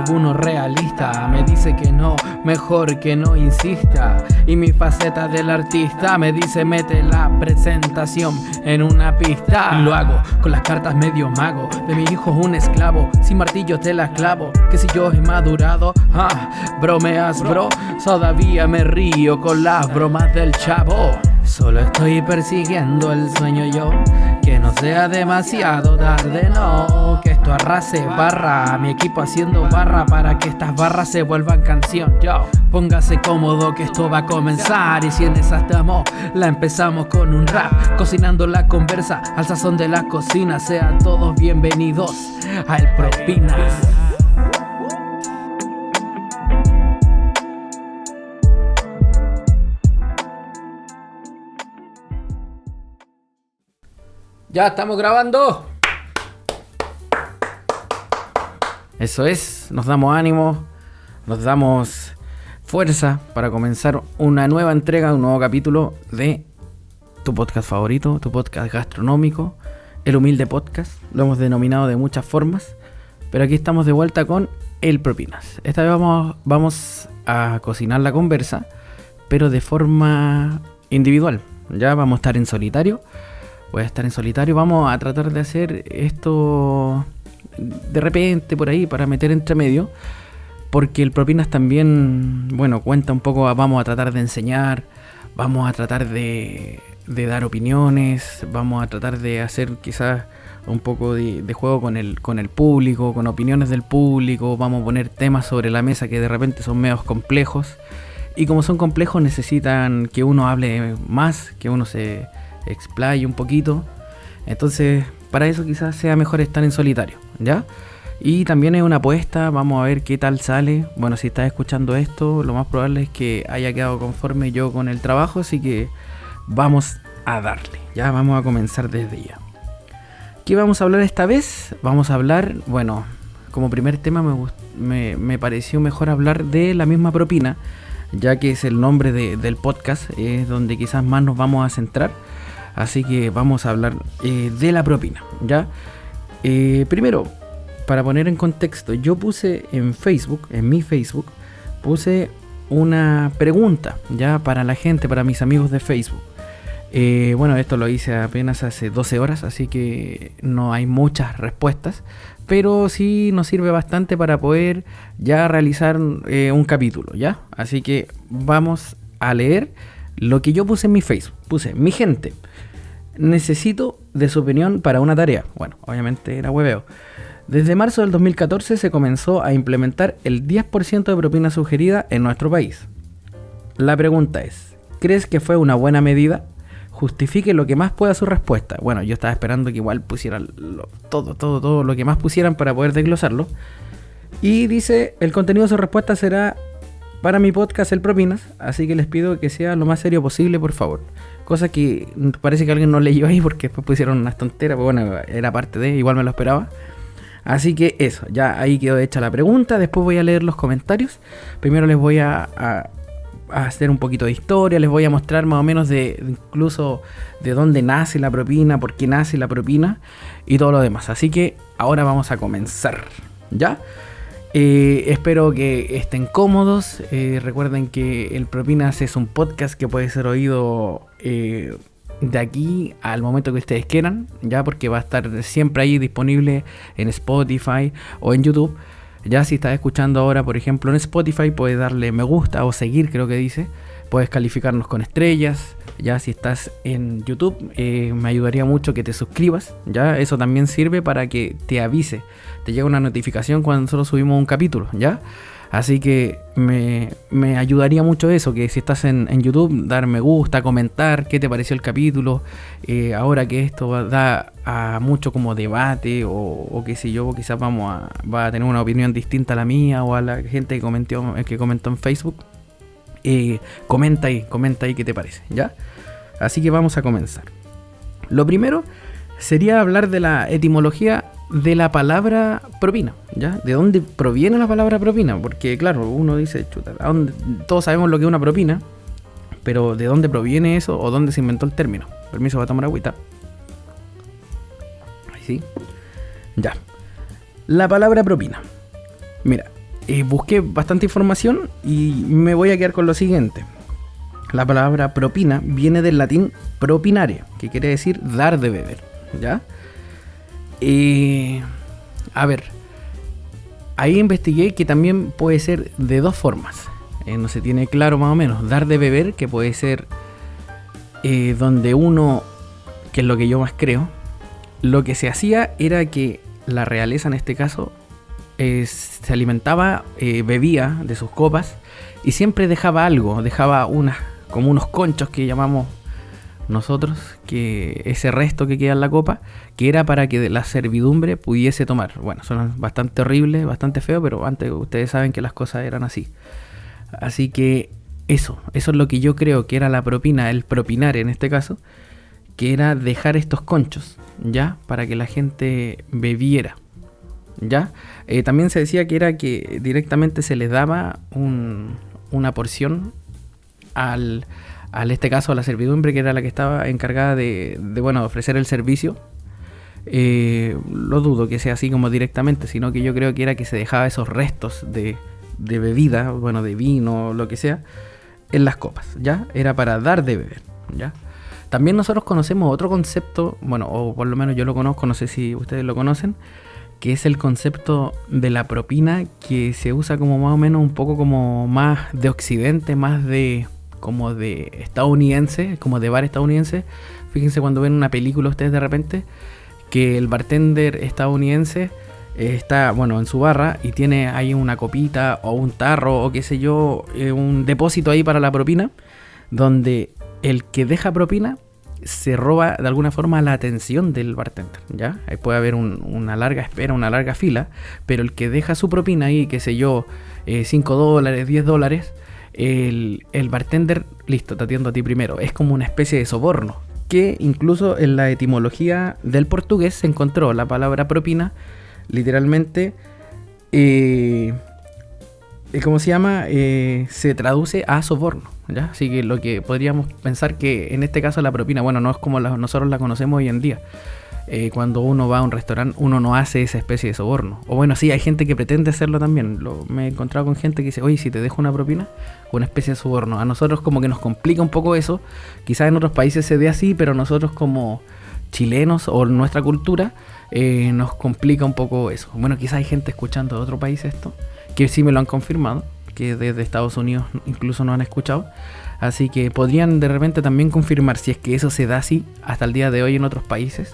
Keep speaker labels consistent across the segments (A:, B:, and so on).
A: ninguno realista. Me dice que no, mejor que no insista. Y mi faceta del artista me dice mete la presentación en una pista. Y lo hago con las cartas medio mago. De mi hijo un esclavo, sin martillo te las clavo. Que si yo he madurado, bromeas bro. Todavía me río con las bromas del chavo. Solo estoy persiguiendo el sueño yo. Que no sea demasiado tarde, no. Que esto arrase barra. Mi equipo haciendo barra para que estas barras se vuelvan canción. Yo, póngase cómodo que esto va a comenzar. Y si en esa estamos, la empezamos con un rap. Cocinando la conversa al sazón de la cocina. Sean todos bienvenidos a El Propinas. Ya estamos grabando. Eso es, nos damos ánimo, nos damos fuerza para comenzar una nueva entrega, un nuevo capítulo de tu podcast favorito, tu podcast gastronómico, El Humilde Podcast. Lo hemos denominado de muchas formas, pero aquí estamos de vuelta con El Propinas. Esta vez vamos a cocinar la conversa, pero de forma individual. Ya vamos a estar en solitario. Voy a estar en solitario, vamos a tratar de hacer esto de repente por ahí para meter entre medio, porque el Propinas también, bueno, cuenta un poco, vamos a tratar de enseñar, vamos a tratar de dar opiniones, vamos a tratar de hacer quizás un poco de juego con el público, con opiniones del público, vamos a poner temas sobre la mesa que de repente son medios complejos, y como son complejos necesitan que uno hable más, que uno se explaye un poquito. Entonces para eso quizás sea mejor estar en solitario, ¿ya? Y también es una apuesta, vamos a ver qué tal sale. Bueno, si estás escuchando esto, lo más probable es que haya quedado conforme yo con el trabajo, así que vamos a darle, ya vamos a comenzar desde ya. ¿Qué vamos a hablar esta vez? Vamos a hablar, bueno, como primer tema me pareció mejor hablar de la misma propina, ya que es el nombre del podcast, es donde quizás más nos vamos a centrar. Así que vamos a hablar de la propina, ¿ya? Primero, para poner en contexto, yo puse en Facebook, en mi Facebook, puse una pregunta, ¿ya? Para la gente, para mis amigos de Facebook. Bueno, esto lo hice apenas hace 12 horas, así que no hay muchas respuestas, pero sí nos sirve bastante para poder ya realizar un capítulo, ¿ya? Así que vamos a leer lo que yo puse en mi Facebook. Puse, mi gente, necesito de su opinión para una tarea. Bueno, obviamente era hueveo. Desde marzo del 2014 se comenzó a implementar el 10% de propina sugerida en nuestro país. La pregunta es, ¿crees que fue una buena medida? Justifique lo que más pueda su respuesta. Bueno, yo estaba esperando que igual pusieran todo lo que más pusieran para poder desglosarlo. Y dice, el contenido de su respuesta será para mi podcast El Propinas, así que les pido que sea lo más serio posible, por favor. Cosa que parece que alguien no leyó ahí porque después pusieron unas tonteras, pero bueno, era parte de, igual me lo esperaba. Así que eso, ya ahí quedó hecha la pregunta. Después voy a leer los comentarios. Primero les voy a hacer un poquito de historia, les voy a mostrar más o menos incluso de dónde nace la propina, por qué nace la propina y todo lo demás. Así que ahora vamos a comenzar, ¿ya? Espero que estén cómodos. Recuerden que El Propinas es un podcast que puede ser oído de aquí al momento que ustedes quieran, ya, porque va a estar siempre ahí disponible en Spotify o en YouTube. Ya si estás escuchando ahora, por ejemplo, en Spotify, puedes darle me gusta o seguir, creo que dice. Puedes calificarnos con estrellas. Ya si estás en YouTube, me ayudaría mucho que te suscribas. Ya eso también sirve para que te avise, te llega una notificación cuando nosotros subimos un capítulo, ¿ya? Así que me ayudaría mucho eso, que si estás en YouTube, dar me gusta, comentar qué te pareció el capítulo. Ahora que esto da a mucho como debate o qué sé yo, quizás va a tener una opinión distinta a la mía o a la gente que comentó en Facebook. Comenta ahí qué te parece, ¿ya? Así que vamos a comenzar. Lo primero sería hablar de la etimología de la palabra propina, ¿ya? ¿De dónde proviene la palabra propina? Porque claro, uno dice, chuta, todos sabemos lo que es una propina, pero ¿de dónde proviene eso o dónde se inventó el término? Permiso, va a tomar agüita. Ahí sí. Ya. La palabra propina. Mira, busqué bastante información y me voy a quedar con lo siguiente. La palabra propina viene del latín propinare, que quiere decir dar de beber, ¿ya? A ver, ahí investigué que también puede ser de dos formas. No se tiene claro más o menos. Dar de beber, que puede ser donde uno, que es lo que yo más creo, lo que se hacía era que la realeza en este caso se alimentaba, bebía de sus copas y siempre dejaba algo, dejaba como unos conchos que llamamos nosotros, que ese resto que queda en la copa, que era para que la servidumbre pudiese tomar. Bueno, son bastante horribles, bastante feo, pero antes ustedes saben que las cosas eran así. Así que eso es lo que yo creo que era la propina, el propinare en este caso, que era dejar estos conchos, ¿ya? Para que la gente bebiera, ¿ya? También se decía que era que directamente se les daba una porción al este caso a la servidumbre, que era la que estaba encargada de ofrecer el servicio. Lo dudo que sea así como directamente, sino que yo creo que era que se dejaba esos restos de bebida, bueno, de vino, lo que sea, en las copas, ¿ya? Era para dar de beber, ¿ya? También nosotros conocemos otro concepto, bueno, o por lo menos yo lo conozco, no sé si ustedes lo conocen, que es el concepto de la propina, que se usa como más o menos un poco como más de occidente, más de como de estadounidense, como de bar estadounidense. Fíjense cuando ven una película ustedes de repente, que el bartender estadounidense está, bueno, en su barra y tiene ahí una copita o un tarro o qué sé yo, un depósito ahí para la propina, donde el que deja propina se roba de alguna forma la atención del bartender, ¿ya? Ahí puede haber una larga espera, una larga fila, pero el que deja su propina ahí, qué sé yo, $5, $10, el bartender, listo, te atiendo a ti primero. Es como una especie de soborno, que incluso en la etimología del portugués se encontró la palabra propina, literalmente, ¿cómo se llama? Se traduce a soborno, ¿ya? Así que lo que podríamos pensar que en este caso la propina, bueno, no es como nosotros la conocemos hoy en día. Cuando uno va a un restaurante, uno no hace esa especie de soborno. O bueno, sí, hay gente que pretende hacerlo también. Me he encontrado con gente que dice, oye, si te dejo una propina, una especie de soborno. A nosotros como que nos complica un poco eso. Quizás en otros países se dé así, pero nosotros como chilenos o nuestra cultura nos complica un poco eso. Bueno, quizás hay gente escuchando de otro país esto, que sí me lo han confirmado, que desde Estados Unidos incluso nos han escuchado. Así que podrían de repente también confirmar si es que eso se da así hasta el día de hoy en otros países,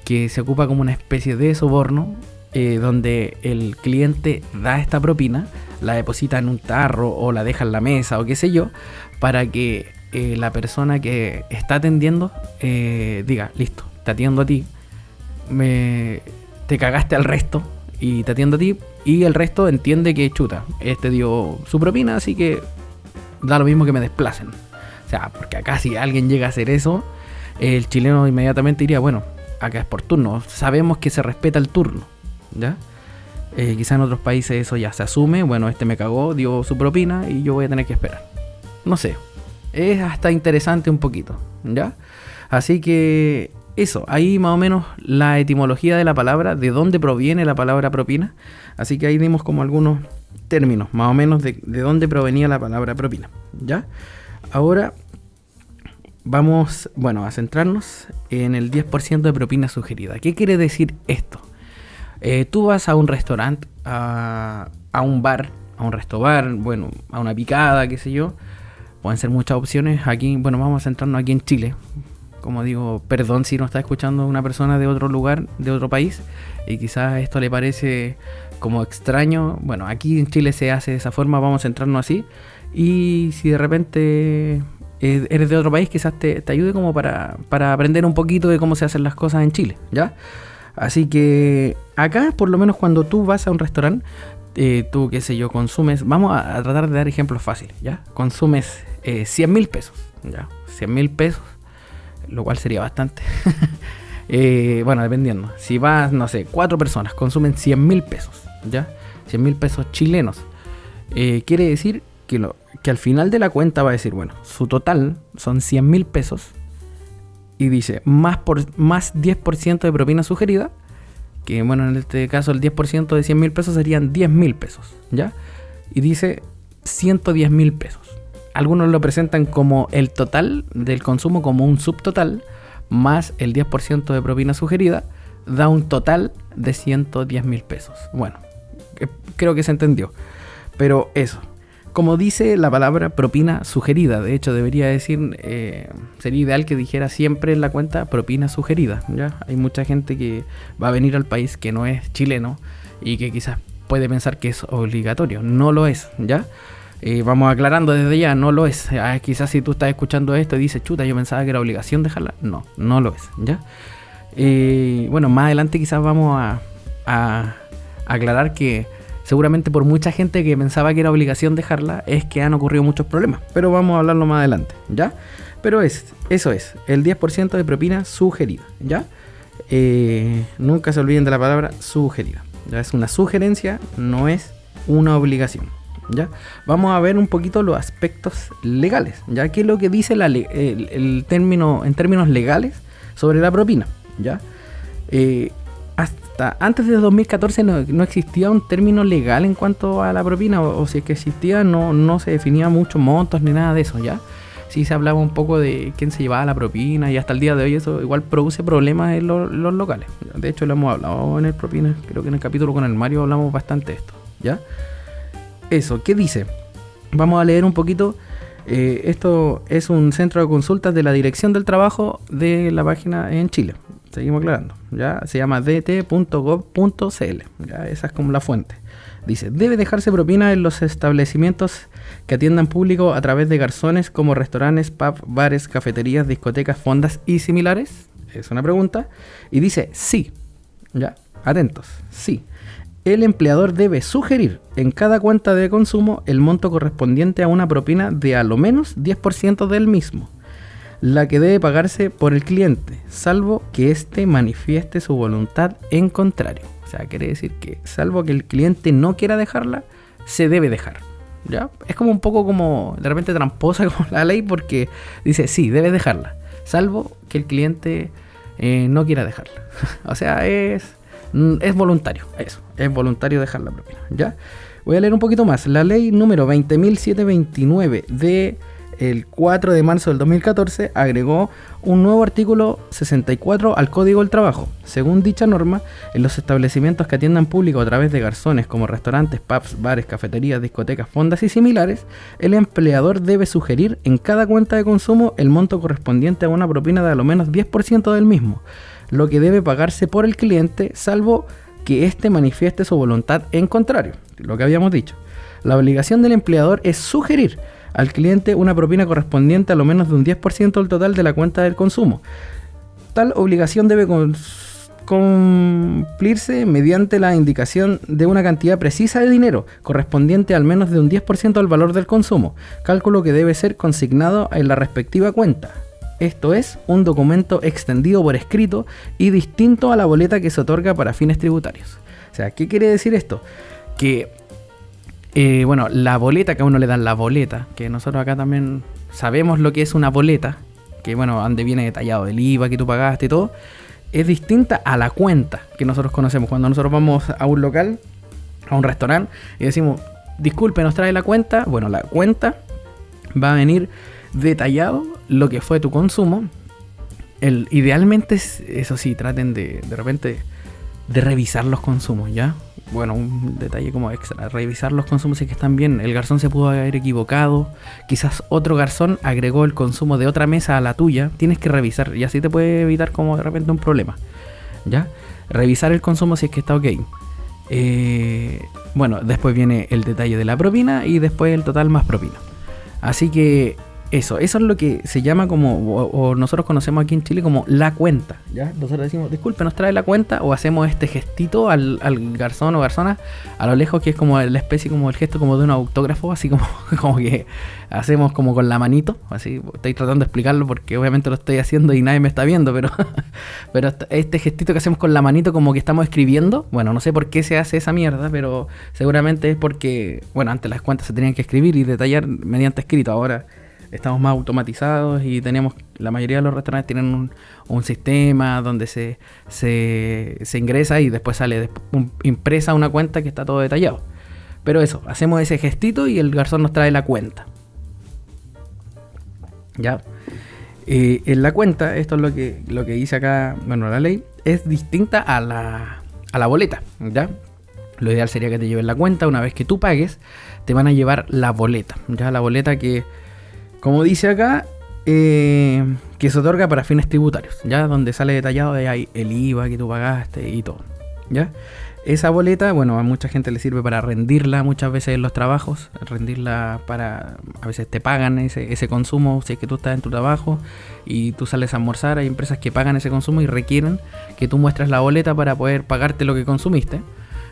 A: que se ocupa como una especie de soborno, donde el cliente da esta propina, la deposita en un tarro o la deja en la mesa o qué sé yo, para que la persona que está atendiendo diga, listo, te atiendo a ti, te cagaste al resto y te atiendo a ti, y el resto entiende que chuta, este dio su propina, así que da lo mismo que me desplacen. O sea, porque acá si alguien llega a hacer eso, el chileno inmediatamente diría, bueno, acá es por turno, sabemos que se respeta el turno, ¿ya? Quizá en otros países eso ya se asume, bueno, este me cagó, dio su propina y yo voy a tener que esperar. No sé, es hasta interesante un poquito, ¿ya? Así que eso, ahí más o menos la etimología de la palabra, de dónde proviene la palabra propina. Así que ahí dimos como algunos términos, más o menos de dónde provenía la palabra propina, ¿ya? Ahora vamos, bueno, a centrarnos en el 10% de propina sugerida. ¿Qué quiere decir esto? Tú vas a un restaurante, a un bar, a un restobar, bueno, a una picada, qué sé yo. Pueden ser muchas opciones. Aquí, bueno, vamos a centrarnos aquí en Chile. Como digo, perdón si nos está escuchando una persona de otro lugar, de otro país, y quizás esto le parece como extraño. Bueno, aquí en Chile se hace de esa forma, vamos a centrarnos así. Y si de repente eres de otro país, quizás te ayude como para aprender un poquito de cómo se hacen las cosas en Chile, ¿ya? Así que acá, por lo menos cuando tú vas a un restaurante, tú, qué sé yo, consumes, vamos a tratar de dar ejemplos fáciles, ¿ya? Consumes 100.000 pesos, ¿ya? 100.000 pesos, lo cual sería bastante. Bueno, dependiendo. Si vas, no sé, 4 personas consumen 100.000 pesos, ¿ya? 100.000 pesos chilenos. Quiere decir que al final de la cuenta va a decir, bueno, su total son 100.000 pesos. Y dice, más 10% de propina sugerida, que bueno, en este caso el 10% de 100.000 pesos serían 10.000 pesos, ¿ya? Y dice 110.000 pesos. Algunos lo presentan como el total del consumo, como un subtotal, más el 10% de propina sugerida, da un total de 110.000 pesos. Bueno, creo que se entendió. Pero eso, como dice la palabra propina sugerida, de hecho debería decir, sería ideal que dijera siempre en la cuenta propina sugerida, ¿ya? Hay mucha gente que va a venir al país que no es chileno y que quizás puede pensar que es obligatorio. No lo es, ¿ya? Vamos aclarando desde ya, no lo es. Quizás si tú estás escuchando esto y dices, chuta, yo pensaba que era obligación dejarla. No, no lo es, ¿ya? Bueno, más adelante quizás vamos a aclarar que seguramente por mucha gente que pensaba que era obligación dejarla es que han ocurrido muchos problemas. Pero vamos a hablarlo más adelante, ¿ya? Pero eso es, el 10% de propina sugerida, ¿ya? Nunca se olviden de la palabra sugerida. Ya es una sugerencia, no es una obligación. ¿Ya? Vamos a ver un poquito los aspectos legales, ¿ya? ¿Qué es lo que dice el término en términos legales sobre la propina? ¿Ya? Hasta antes de 2014 no existía un término legal en cuanto a la propina, o si es que existía, no se definía muchos montos ni nada de eso, ¿ya? Sí se hablaba un poco de quién se llevaba la propina, y hasta el día de hoy eso igual produce problemas en los locales. De hecho lo hemos hablado en el propina, creo que en el capítulo con el Mario hablamos bastante de esto, ¿ya? Eso, ¿qué dice? Vamos a leer un poquito. Esto es un centro de consultas de la Dirección del Trabajo de la página en Chile. Seguimos aclarando. ¿Ya? Se llama dt.gov.cl. ¿Ya? Esa es como la fuente. Dice, debe dejarse propina en los establecimientos que atiendan público a través de garzones como restaurantes, pubs, bares, cafeterías, discotecas, fondas y similares. Es una pregunta. Y dice, sí. ¿Ya? Atentos. Sí. El empleador debe sugerir en cada cuenta de consumo el monto correspondiente a una propina de a lo menos 10% del mismo, la que debe pagarse por el cliente, salvo que éste manifieste su voluntad en contrario. O sea, quiere decir que salvo que el cliente no quiera dejarla, se debe dejar. ¿Ya? Es como un poco como de repente tramposa como la ley, porque dice sí, debes dejarla, salvo que el cliente no quiera dejarla. O sea, es voluntario, eso, es voluntario dejar la propina, ¿ya? Voy a leer un poquito más. La ley número 20.729 de el 4 de marzo del 2014 agregó un nuevo artículo 64 al Código del Trabajo. Según dicha norma, en los establecimientos que atiendan público a través de garzones como restaurantes, pubs, bares, cafeterías, discotecas, fondas y similares, el empleador debe sugerir en cada cuenta de consumo el monto correspondiente a una propina de a lo menos 10% del mismo, lo que debe pagarse por el cliente, salvo que éste manifieste su voluntad en contrario, lo que habíamos dicho. La obligación del empleador es sugerir al cliente una propina correspondiente a lo menos de un 10% del total de la cuenta del consumo. Tal obligación debe cumplirse mediante la indicación de una cantidad precisa de dinero, correspondiente al menos de un 10% del valor del consumo, cálculo que debe ser consignado en la respectiva cuenta. Esto es, un documento extendido por escrito y distinto a la boleta que se otorga para fines tributarios. O sea, ¿qué quiere decir esto? Que, bueno, la boleta, que a uno le dan la boleta, que nosotros acá también sabemos lo que es una boleta, que bueno, donde viene detallado el IVA que tú pagaste y todo, es distinta a la cuenta que nosotros conocemos. Cuando nosotros vamos a un local, a un restaurante, y decimos, disculpe, ¿nos trae la cuenta? Bueno, la cuenta va a venir detallado lo que fue tu consumo. Idealmente, eso sí, traten de repente de revisar los consumos, ¿ya? Bueno, un detalle como extra, revisar los consumos si es que están bien. El garzón se pudo haber equivocado, quizás otro garzón agregó el consumo de otra mesa a la tuya. Tienes que revisar y así te puede evitar como de repente un problema, ¿ya? Revisar el consumo si es que está ok. Bueno, después viene el detalle de la propina y después el total más propina. Así que eso es lo que se llama como, o nosotros conocemos aquí en Chile como la cuenta, ¿ya? Nosotros decimos, disculpe, nos trae la cuenta, o hacemos este gestito al garzón o garzona a lo lejos, que es como la especie, como el gesto como de un autógrafo, así como que hacemos como con la manito, así. Estoy tratando de explicarlo porque obviamente lo estoy haciendo y nadie me está viendo, pero este gestito que hacemos con la manito como que estamos escribiendo, bueno, no sé por qué se hace esa mierda, pero seguramente es porque, bueno, antes las cuentas se tenían que escribir y detallar mediante escrito, ahora estamos más automatizados y la mayoría de los restaurantes tienen un sistema donde se ingresa y después sale impresa una cuenta que está todo detallado. Pero eso, hacemos ese gestito y el garzón nos trae la cuenta. Ya. En la cuenta, esto es lo que dice acá, bueno, la ley, es distinta a la boleta, ¿ya? Lo ideal sería que te lleven la cuenta. Una vez que tú pagues, te van a llevar la boleta, ¿ya? La boleta que, como dice acá, que se otorga para fines tributarios, ¿ya? Donde sale detallado de ahí el IVA que tú pagaste y todo, ¿ya? Esa boleta, bueno, a mucha gente le sirve para rendirla muchas veces en los trabajos, rendirla para, a veces te pagan ese consumo, si es que tú estás en tu trabajo y tú sales a almorzar, hay empresas que pagan ese consumo y requieren que tú muestres la boleta para poder pagarte lo que consumiste,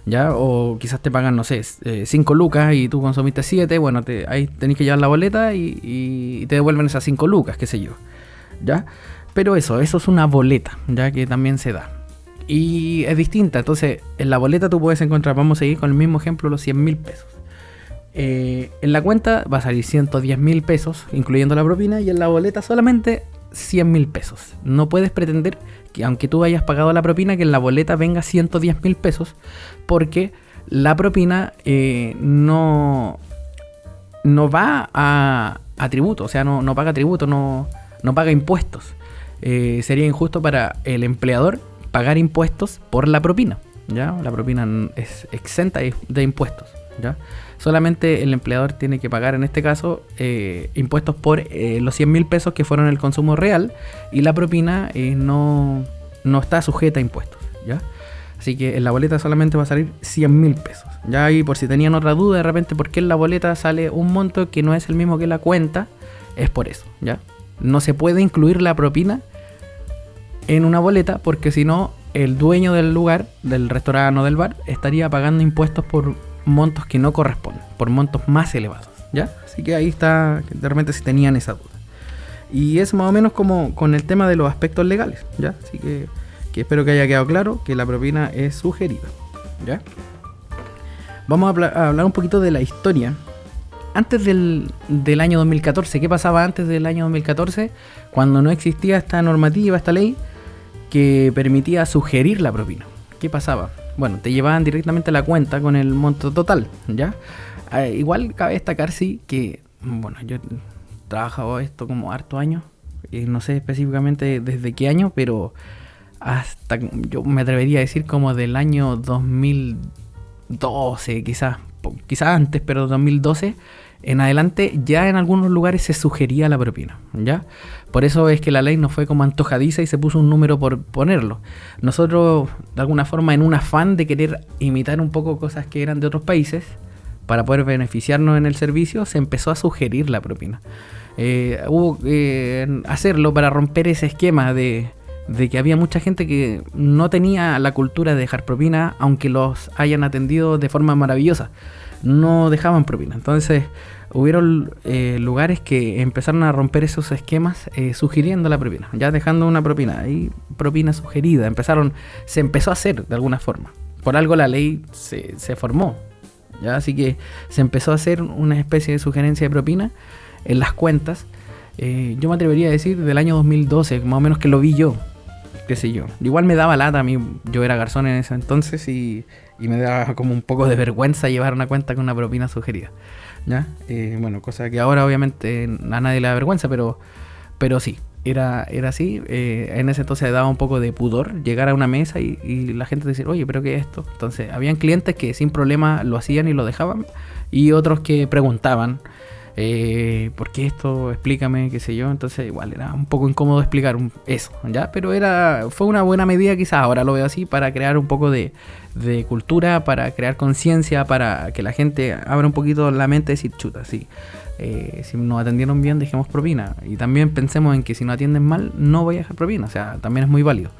A: ¿ya? O quizás te pagan, no sé, 5 lucas y tú consumiste 7, bueno, ahí tenés que llevar la boleta y te devuelven esas 5 lucas, qué sé yo, ¿ya? Pero eso es una boleta, ya que también se da. Y es distinta, entonces en la boleta tú puedes encontrar, vamos a seguir con el mismo ejemplo, los 100.000 pesos. En la cuenta va a salir 110.000 pesos, incluyendo la propina, y en la boleta solamente 100.000 pesos. No puedes pretender que aunque tú hayas pagado la propina, que en la boleta venga 110.000 pesos, porque la propina no va a tributo, o sea, no paga tributo, no paga impuestos. Sería injusto para el empleador pagar impuestos por la propina, ¿ya? La propina es exenta de impuestos, ¿ya? Solamente el empleador tiene que pagar, en este caso, impuestos por los 100.000 pesos que fueron el consumo real, y la propina no está sujeta a impuestos, ¿ya? Así que en la boleta solamente va a salir 100.000 pesos. Ya ahí, por si tenían otra duda de repente por qué en la boleta sale un monto que no es el mismo que la cuenta, es por eso, ¿ya? No se puede incluir la propina en una boleta, porque si no, el dueño del lugar, del restaurante o del bar, estaría pagando impuestos por montos que no corresponden, por montos más elevados, ¿ya? Así que ahí está, de repente si tenían esa duda. Y es más o menos como con el tema de los aspectos legales, ¿ya? Así que espero que haya quedado claro que la propina es sugerida, ¿ya? Vamos a hablar un poquito de la historia. Antes del año 2014, ¿qué pasaba antes del año 2014? Cuando no existía esta normativa, esta ley que permitía sugerir la propina. ¿Qué pasaba? Bueno, te llevaban directamente a la cuenta con el monto total, ¿ya? Igual cabe destacar, sí, que, bueno, yo he trabajado esto como harto años, no sé específicamente desde qué año, pero hasta, yo me atrevería a decir como del año 2012, quizás antes, pero 2012 en adelante ya en algunos lugares se sugería la propina, ¿ya? Por eso es que la ley no fue como antojadiza y se puso un número por ponerlo. Nosotros, de alguna forma, en un afán de querer imitar un poco cosas que eran de otros países, para poder beneficiarnos en el servicio, se empezó a sugerir la propina. Hubo que hacerlo para romper ese esquema de que había mucha gente que no tenía la cultura de dejar propina, aunque los hayan atendido de forma maravillosa. No dejaban propina. Entonces hubieron lugares que empezaron a romper esos esquemas sugiriendo la propina, ya dejando una propina y propina sugerida. Se empezó a hacer de alguna forma. Por algo la ley se formó, ¿ya? Así que se empezó a hacer una especie de sugerencia de propina en las cuentas. Yo me atrevería a decir del año 2012, más o menos, que lo vi yo, qué sé yo. Igual me daba lata, a mí, yo era garzón en ese entonces y me daba como un poco de vergüenza llevar una cuenta con una propina sugerida, ¿ya? Bueno, cosa que ahora obviamente a nadie le da vergüenza, pero sí, era así. En ese entonces daba un poco de pudor llegar a una mesa y la gente decir, oye, ¿pero qué es esto? Entonces habían clientes que sin problema lo hacían y lo dejaban, y otros que preguntaban, ¿por qué esto? Explícame, qué sé yo. Entonces igual era un poco incómodo explicar eso, ¿ya? Pero fue una buena medida, quizás ahora lo veo así, para crear un poco de cultura, para crear conciencia, para que la gente abra un poquito la mente y decir, chuta, sí, si nos atendieron bien, dejemos propina. Y también pensemos en que si nos atienden mal, no voy a dejar propina, o sea, también es muy válido.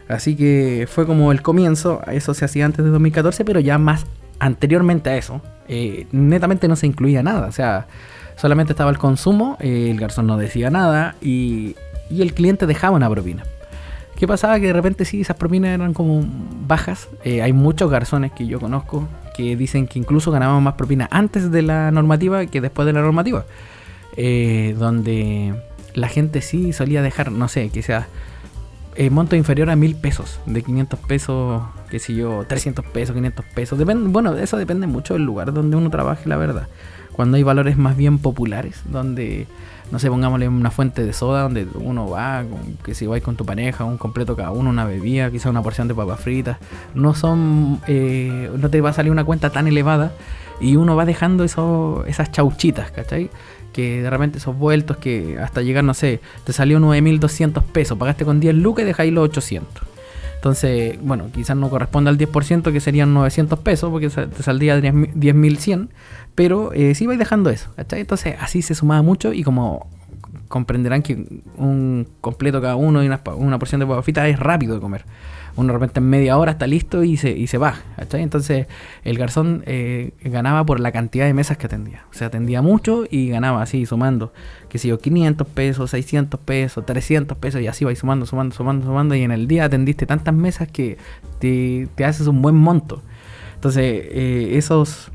A: Así que fue como el comienzo. Eso se hacía antes de 2014, pero ya más anteriormente a eso, netamente no se incluía nada, o sea, solamente estaba el consumo, el garzón no decía nada y el cliente dejaba una propina. ¿Qué pasaba? Que de repente sí, esas propinas eran como bajas. Hay muchos garzones que yo conozco que dicen que incluso ganaban más propina antes de la normativa que después de la normativa. donde la gente sí solía dejar, no sé, quizás monto inferior a 1.000 pesos, de 500 pesos, qué sé yo, 300 pesos, 500 pesos. Depende, bueno, eso depende mucho del lugar donde uno trabaje, la verdad. Cuando hay valores más bien populares, donde, no sé, pongámosle una fuente de soda, donde uno va, que si vais con tu pareja, un completo cada uno, una bebida, quizás una porción de papas fritas, no te va a salir una cuenta tan elevada y uno va dejando esas chauchitas, ¿cachai? Que de repente esos vueltos que hasta llegar, no sé, te salió 9.200 pesos, pagaste con 10 lucas y dejáis los 800. Entonces, bueno, quizás no corresponde al 10%, que serían 900 pesos, porque te saldría 10.100, pero sí vais dejando eso, ¿cachai? Entonces así se sumaba mucho y como comprenderán que un completo cada uno y una porción de papas fritas es rápido de comer. Uno de repente en media hora está listo y se va, ¿cachai? Entonces el garzón ganaba por la cantidad de mesas que atendía. O sea, atendía mucho y ganaba así, sumando, qué sé yo, 500 pesos, 600 pesos, 300 pesos y así vais sumando. Y en el día atendiste tantas mesas que te haces un buen monto. Entonces esos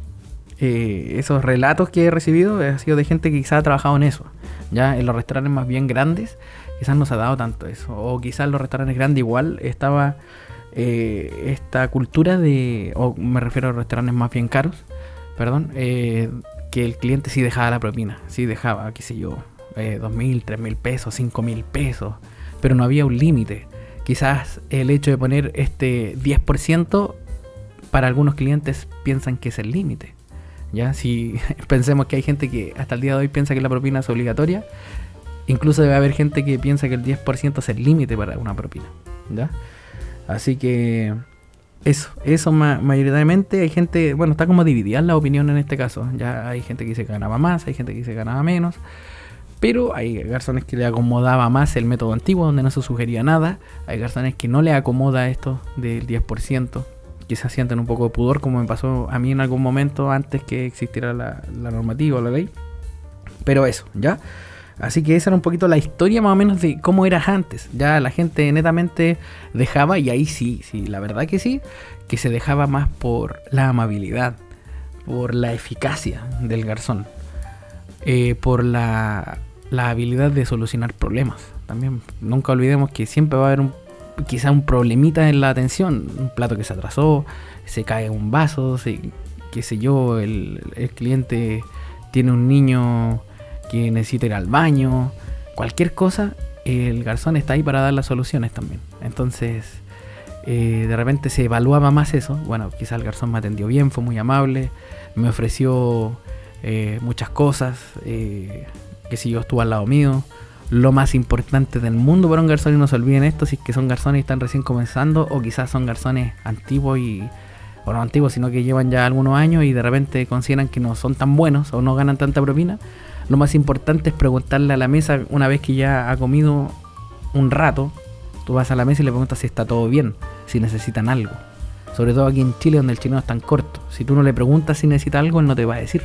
A: relatos que he recibido han sido de gente que quizás ha trabajado en eso. Ya en los restaurantes más bien grandes quizás no se ha dado tanto eso, o quizás en los restaurantes grandes igual estaba esta cultura o me refiero a restaurantes más bien caros, perdón, que el cliente sí dejaba la propina, sí dejaba, qué sé yo, 2.000, 3.000 pesos, 5.000 pesos, pero no había un límite. Quizás el hecho de poner este 10% para algunos clientes piensan que es el límite. Ya, si pensemos que hay gente que hasta el día de hoy piensa que la propina es obligatoria, incluso debe haber gente que piensa que el 10% es el límite para una propina, ¿ya? Así que eso mayoritariamente hay gente, bueno, está como dividida la opinión en este caso. Ya hay gente que dice que ganaba más, hay gente que dice que ganaba menos, pero hay garzones que le acomodaba más el método antiguo, donde no se sugería nada. Hay garzones que no le acomoda esto del 10%. Quizás sienten un poco de pudor, como me pasó a mí en algún momento antes que existiera la normativa o la ley. Pero eso, ¿ya? Así que esa era un poquito la historia más o menos de cómo eras antes. Ya la gente netamente dejaba, y ahí sí, la verdad que sí, que se dejaba más por la amabilidad, por la eficacia del garzón, por la habilidad de solucionar problemas. También nunca olvidemos que siempre va a haber quizá un problemita en la atención, un plato que se atrasó, se cae un vaso, qué sé yo, el cliente tiene un niño que necesita ir al baño, cualquier cosa, el garzón está ahí para dar las soluciones también. Entonces de repente se evaluaba más eso. Bueno, quizá el garzón me atendió bien, fue muy amable, me ofreció muchas cosas, que si yo estuve al lado mío. Lo más importante del mundo para un garzón, y no se olviden esto, si es que son garzones y están recién comenzando, o quizás son garzones antiguos o no antiguos, sino que llevan ya algunos años y de repente consideran que no son tan buenos o no ganan tanta propina. Lo más importante es preguntarle a la mesa, una vez que ya ha comido un rato, tú vas a la mesa y le preguntas si está todo bien, si necesitan algo. Sobre todo aquí en Chile, donde el chileno es tan corto. Si tú no le preguntas si necesita algo, él no te va a decir.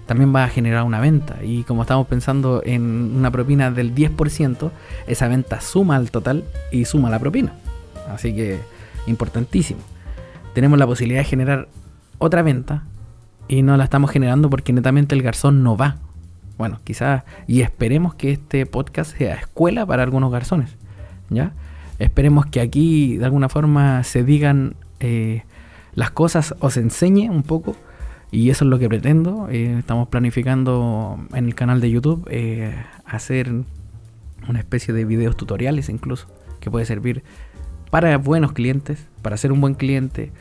A: También va a generar una venta. Y como estamos pensando en una propina del 10%, esa venta suma al total y suma la propina. Así que, importantísimo. Tenemos la posibilidad de generar otra venta y no la estamos generando porque netamente el garzón no va. Bueno, quizás, y esperemos que este podcast sea escuela para algunos garzones, ¿ya? Esperemos que aquí de alguna forma se digan las cosas o se enseñe un poco. Y eso es lo que pretendo. Estamos planificando en el canal de YouTube hacer una especie de videos tutoriales incluso, que puede servir para buenos clientes, para ser un buen cliente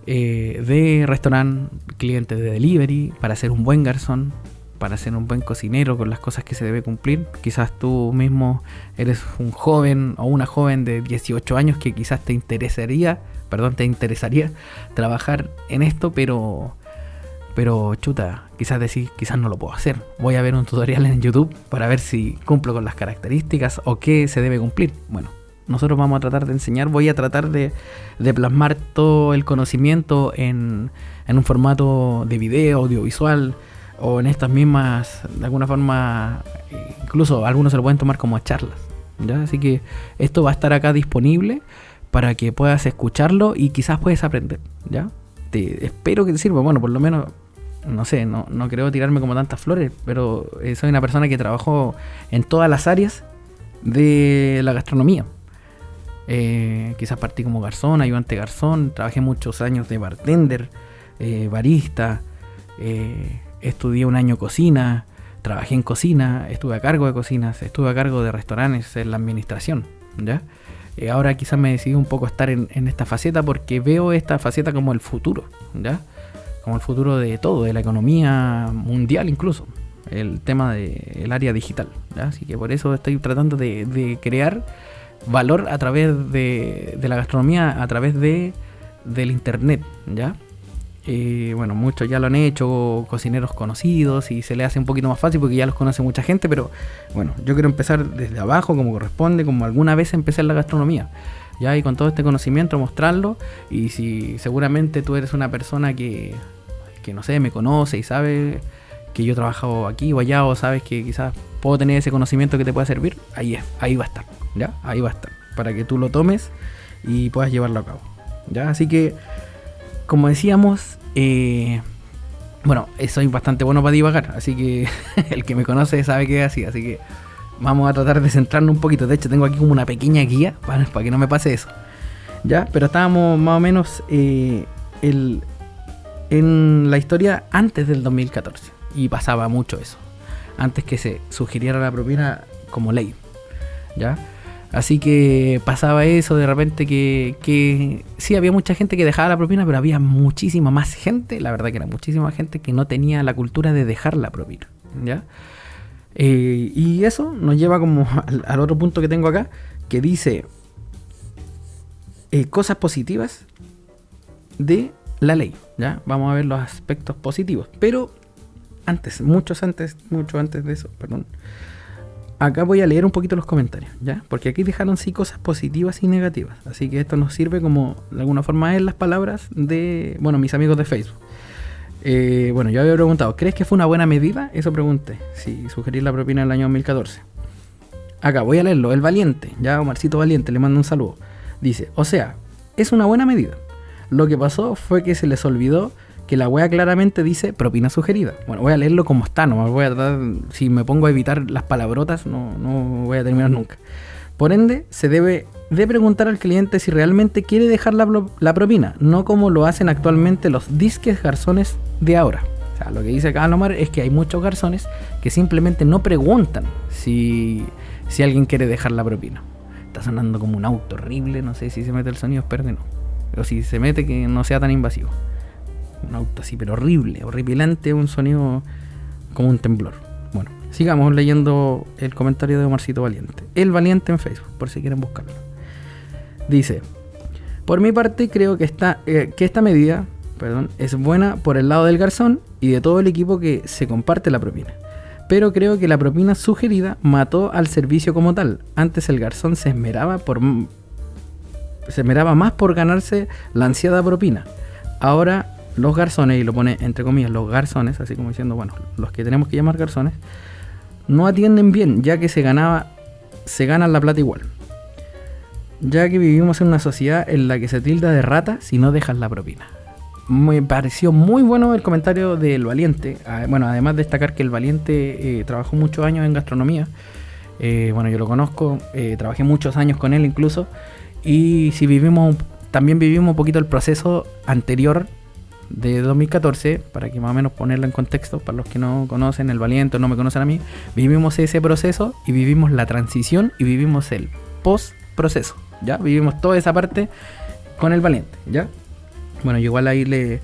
A: de restaurante, cliente de delivery, para ser un buen garzón, para ser un buen cocinero con las cosas que se debe cumplir. Quizás tú mismo eres un joven o una joven de 18 años que quizás te interesaría trabajar en esto, pero chuta, quizás decís, quizás no lo puedo hacer. Voy a ver un tutorial en YouTube para ver si cumplo con las características o qué se debe cumplir. Bueno, nosotros vamos a tratar de enseñar, voy a tratar de plasmar todo el conocimiento en un formato de video, audiovisual, o en estas mismas, de alguna forma, incluso algunos se lo pueden tomar como charlas, ¿ya? Así que esto va a estar acá disponible para que puedas escucharlo y quizás puedes aprender, ¿ya? Espero que te sirva. Bueno, por lo menos no sé, no creo tirarme como tantas flores, pero soy una persona que trabajó en todas las áreas de la gastronomía. Quizás partí como garzón, ayudante garzón, trabajé muchos años de bartender, barista, estudié un año cocina, trabajé en cocina, estuve a cargo de cocinas, estuve a cargo de restaurantes en la administración, ¿ya? Ahora quizás me decidí un poco a estar en esta faceta porque veo esta faceta como el futuro, ¿ya? Como el futuro de todo, de la economía mundial incluso, el tema del área digital, ¿ya? Así que por eso estoy tratando de crear valor a través de la gastronomía, a través del internet, ¿ya? Bueno, muchos ya lo han hecho, cocineros conocidos, y se le hace un poquito más fácil porque ya los conoce mucha gente, pero bueno, yo quiero empezar desde abajo como corresponde, como alguna vez empecé en la gastronomía, ya, y con todo este conocimiento mostrarlo. Y si seguramente tú eres una persona que no sé, me conoce y sabe que yo he trabajado aquí o allá, o sabes que quizás puedo tener ese conocimiento que te pueda servir, ahí va a estar, ¿ya? Ahí va a estar, para que tú lo tomes y puedas llevarlo a cabo, ¿ya? Así que, como decíamos, bueno, soy bastante bueno para divagar, así que el que me conoce sabe que es así que vamos a tratar de centrarnos un poquito. De hecho, tengo aquí como una pequeña guía para que no me pase eso, ¿ya? Pero estábamos más o menos en la historia antes del 2014, y pasaba mucho eso, antes que se sugiriera la propina como ley, ¿ya? Así que pasaba eso de repente que sí, había mucha gente que dejaba la propina, pero había muchísima más gente, la verdad que era muchísima gente que no tenía la cultura de dejar la propina, ¿ya? Y eso nos lleva como al otro punto que tengo acá, que dice cosas positivas de la ley, ¿ya? Vamos a ver los aspectos positivos, pero mucho antes de eso, perdón. Acá voy a leer un poquito los comentarios, ¿ya? Porque aquí dejaron sí cosas positivas y negativas. Así que esto nos sirve como, de alguna forma, en las palabras de, bueno, mis amigos de Facebook. Bueno, yo había preguntado, ¿crees que fue una buena medida? Eso pregunté, si sugerir la propina en el año 2014. Acá voy a leerlo, el Valiente, ya Omarcito Valiente, le mando un saludo. Dice, o sea, es una buena medida. Lo que pasó fue que se les olvidó que la wea claramente dice propina sugerida. Bueno, voy a leerlo como está, no voy a tratar, si me pongo a evitar las palabrotas, no voy a terminar nunca. Por ende, se debe de preguntar al cliente si realmente quiere dejar la propina, no como lo hacen actualmente los disques garzones de ahora. O sea, lo que dice acá Omar es que hay muchos garzones que simplemente no preguntan si alguien quiere dejar la propina. Está sonando como un auto horrible, no sé si se mete el sonido, espero que no. Pero si se mete, que no sea tan invasivo. Un auto así, pero horrible, horripilante, un sonido como un temblor. Bueno, sigamos leyendo el comentario de Omarcito Valiente. El Valiente en Facebook, por si quieren buscarlo. Dice, por mi parte creo que esta medida, es buena por el lado del garzón y de todo el equipo que se comparte la propina. Pero creo que la propina sugerida mató al servicio como tal. Antes el garzón se esmeraba más por ganarse la ansiada propina. Ahora los garzones, y lo pone entre comillas los garzones, así como diciendo, bueno, los que tenemos que llamar garzones, no atienden bien, ya que se ganan la plata igual. Ya que vivimos en una sociedad en la que se tilda de rata si no dejas la propina. Me pareció muy bueno el comentario del Valiente. Bueno, además de destacar que el Valiente trabajó muchos años en gastronomía. Bueno, yo lo conozco, trabajé muchos años con él incluso. Y si también vivimos un poquito el proceso anterior de 2014, para que más o menos ponerlo en contexto, para los que no conocen el Valiente o no me conocen a mí, vivimos ese proceso y vivimos la transición y vivimos el post-proceso, ¿ya? Vivimos toda esa parte con el Valiente, ¿ya? Bueno, yo igual ahí le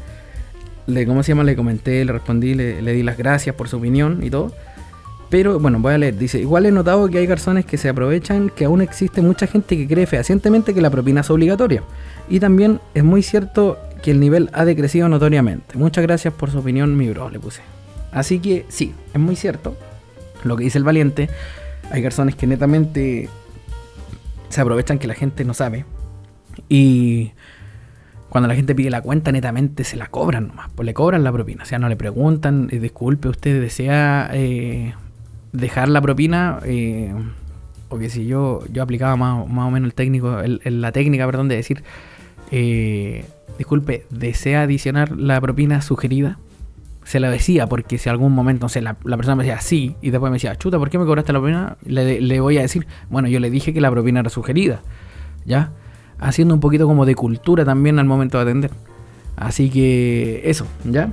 A: comenté, le respondí, le di las gracias por su opinión y todo. Pero bueno, voy a leer, dice, igual he notado que hay garzones que se aprovechan, que aún existe mucha gente que cree fehacientemente que la propina es obligatoria. Y también es muy cierto que el nivel ha decrecido notoriamente. Muchas gracias por su opinión, mi bro, le puse. Así que sí, es muy cierto lo que dice el Valiente. Hay garzones que netamente se aprovechan que la gente no sabe. Y cuando la gente pide la cuenta, netamente se la cobran nomás. Pues le cobran la propina. O sea, no le preguntan, disculpe, ¿usted desea dejar la propina? O que si yo aplicaba más o menos la técnica de decir, disculpe, ¿desea adicionar la propina sugerida? se lo decía, porque si algún momento, no sé, la persona me decía sí, y después me decía, chuta, ¿por qué me cobraste la propina? Le voy a decir, bueno, yo le dije que la propina era sugerida, ¿ya? Haciendo un poquito como de cultura también al momento de atender. Así que eso, ¿ya?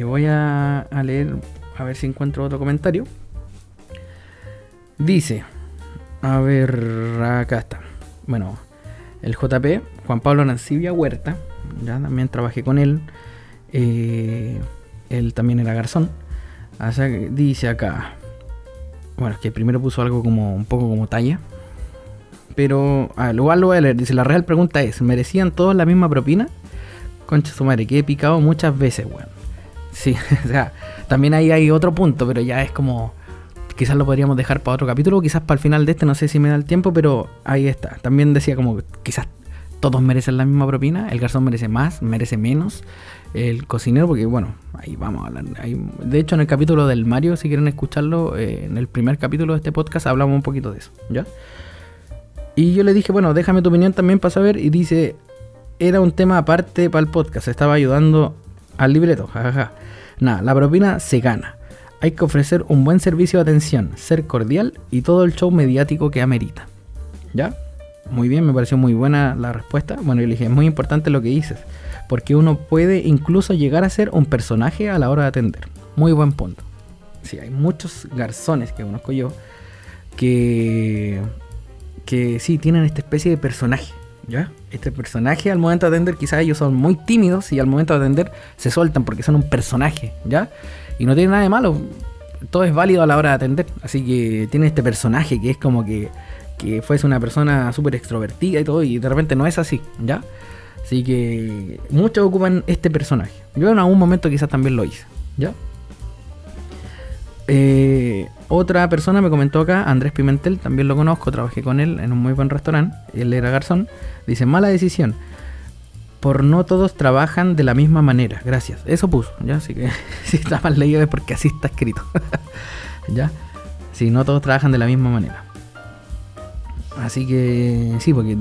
A: Voy a leer, a ver si encuentro otro comentario. Dice, a ver, acá está. Bueno, el JP, Juan Pablo Nancibia Huerta, ya también trabajé con él. Él también era garzón. O sea, dice acá, bueno, es que primero puso algo como un poco como talla, pero igual lo voy a leer. Dice, la real pregunta es, ¿merecían todos la misma propina? Concha su madre, que he picado muchas veces, weón. Sí, o sea, también ahí hay otro punto, pero ya es como, quizás lo podríamos dejar para otro capítulo, quizás para el final de este, no sé si me da el tiempo, pero ahí está. También decía como, quizás todos merecen la misma propina, el garzón merece más, merece menos, el cocinero, porque bueno, ahí vamos a hablar. De hecho, en el capítulo del Mario, si quieren escucharlo, en el primer capítulo de este podcast hablamos un poquito de eso, ¿ya? Y yo le dije, bueno, déjame tu opinión también para saber, y dice, era un tema aparte para el podcast, estaba ayudando al libreto, jajaja. Nada, la propina se gana. Hay que ofrecer un buen servicio de atención, ser cordial y todo el show mediático que amerita. ¿Ya? Muy bien, me pareció muy buena la respuesta. Bueno, yo le dije, es muy importante lo que dices, porque uno puede incluso llegar a ser un personaje a la hora de atender. Muy buen punto. Sí, hay muchos garzones que conozco yo que sí tienen esta especie de personaje, ¿ya? Este personaje al momento de atender, quizás ellos son muy tímidos y al momento de atender se sueltan porque son un personaje, ¿ya? Y no tiene nada de malo, todo es válido a la hora de atender. Así que tiene este personaje que es como que fuese una persona súper extrovertida y todo, y de repente no es así, ¿ya? Así que muchos ocupan este personaje. Yo en algún momento quizás también lo hice, ¿ya? Otra persona me comentó acá, Andrés Pimentel, también lo conozco, trabajé con él en un muy buen restaurante, él era garzón. Dice, mala decisión, por no todos trabajan de la misma manera, gracias. Eso puso, ¿ya? Así que si está mal leído es porque así está escrito. ¿Ya? Si no todos trabajan de la misma manera. Así que sí, porque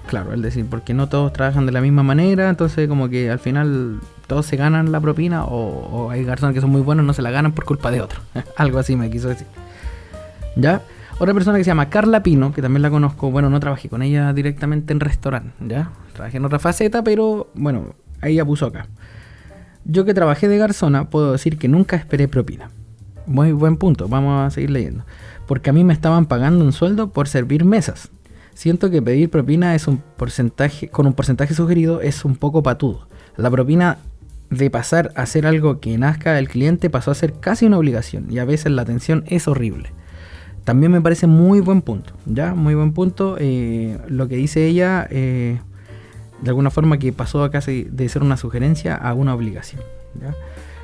A: claro, el decir, porque no todos trabajan de la misma manera, entonces como que al final todos se ganan la propina, o hay garzones que son muy buenos y no se la ganan por culpa de otro. Algo así me quiso decir. ¿Ya? Otra persona que se llama Carla Pino, que también la conozco, bueno, no trabajé con ella directamente en restaurante, ¿ya? Trabajé en otra faceta, pero bueno, ahí ella puso acá. Yo que trabajé de garzona, puedo decir que nunca esperé propina. Muy buen punto, vamos a seguir leyendo. Porque a mí me estaban pagando un sueldo por servir mesas. Siento que pedir propina es un porcentaje, con un porcentaje sugerido, es un poco patudo. La propina, de pasar a ser algo que nazca del cliente, pasó a ser casi una obligación, y a veces la atención es horrible. También me parece muy buen punto, ¿ya? Muy buen punto. Lo que dice ella, de alguna forma que pasó a casi de ser una sugerencia a una obligación, ¿ya?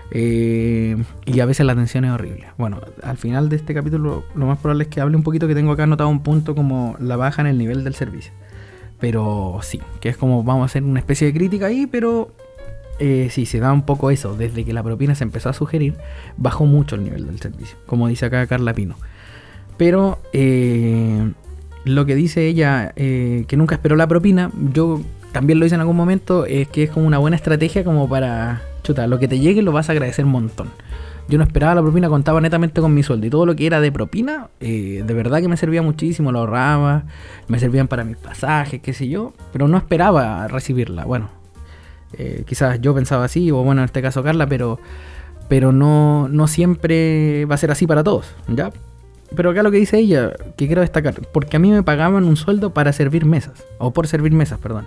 A: Y a veces la atención es horrible. Bueno, al final de este capítulo lo más probable es que hable un poquito, que tengo acá anotado un punto como la baja en el nivel del servicio. Pero sí, que es como vamos a hacer una especie de crítica ahí, pero sí, se da un poco eso. Desde que la propina se empezó a sugerir, bajó mucho el nivel del servicio, como dice acá Carla Pino. Pero lo que dice ella, que nunca esperó la propina, yo también lo hice en algún momento, es que es como una buena estrategia como para, chuta, lo que te llegue lo vas a agradecer un montón. Yo no esperaba la propina, contaba netamente con mi sueldo, y todo lo que era de propina, de verdad que me servía muchísimo, lo ahorraba, me servían para mis pasajes, qué sé yo, pero no esperaba recibirla. Bueno, quizás yo pensaba así, o bueno, en este caso Carla, pero no siempre va a ser así para todos, ¿ya? Pero acá lo que dice ella, que quiero destacar, porque a mí me pagaban un sueldo para servir mesas, o por servir mesas, perdón.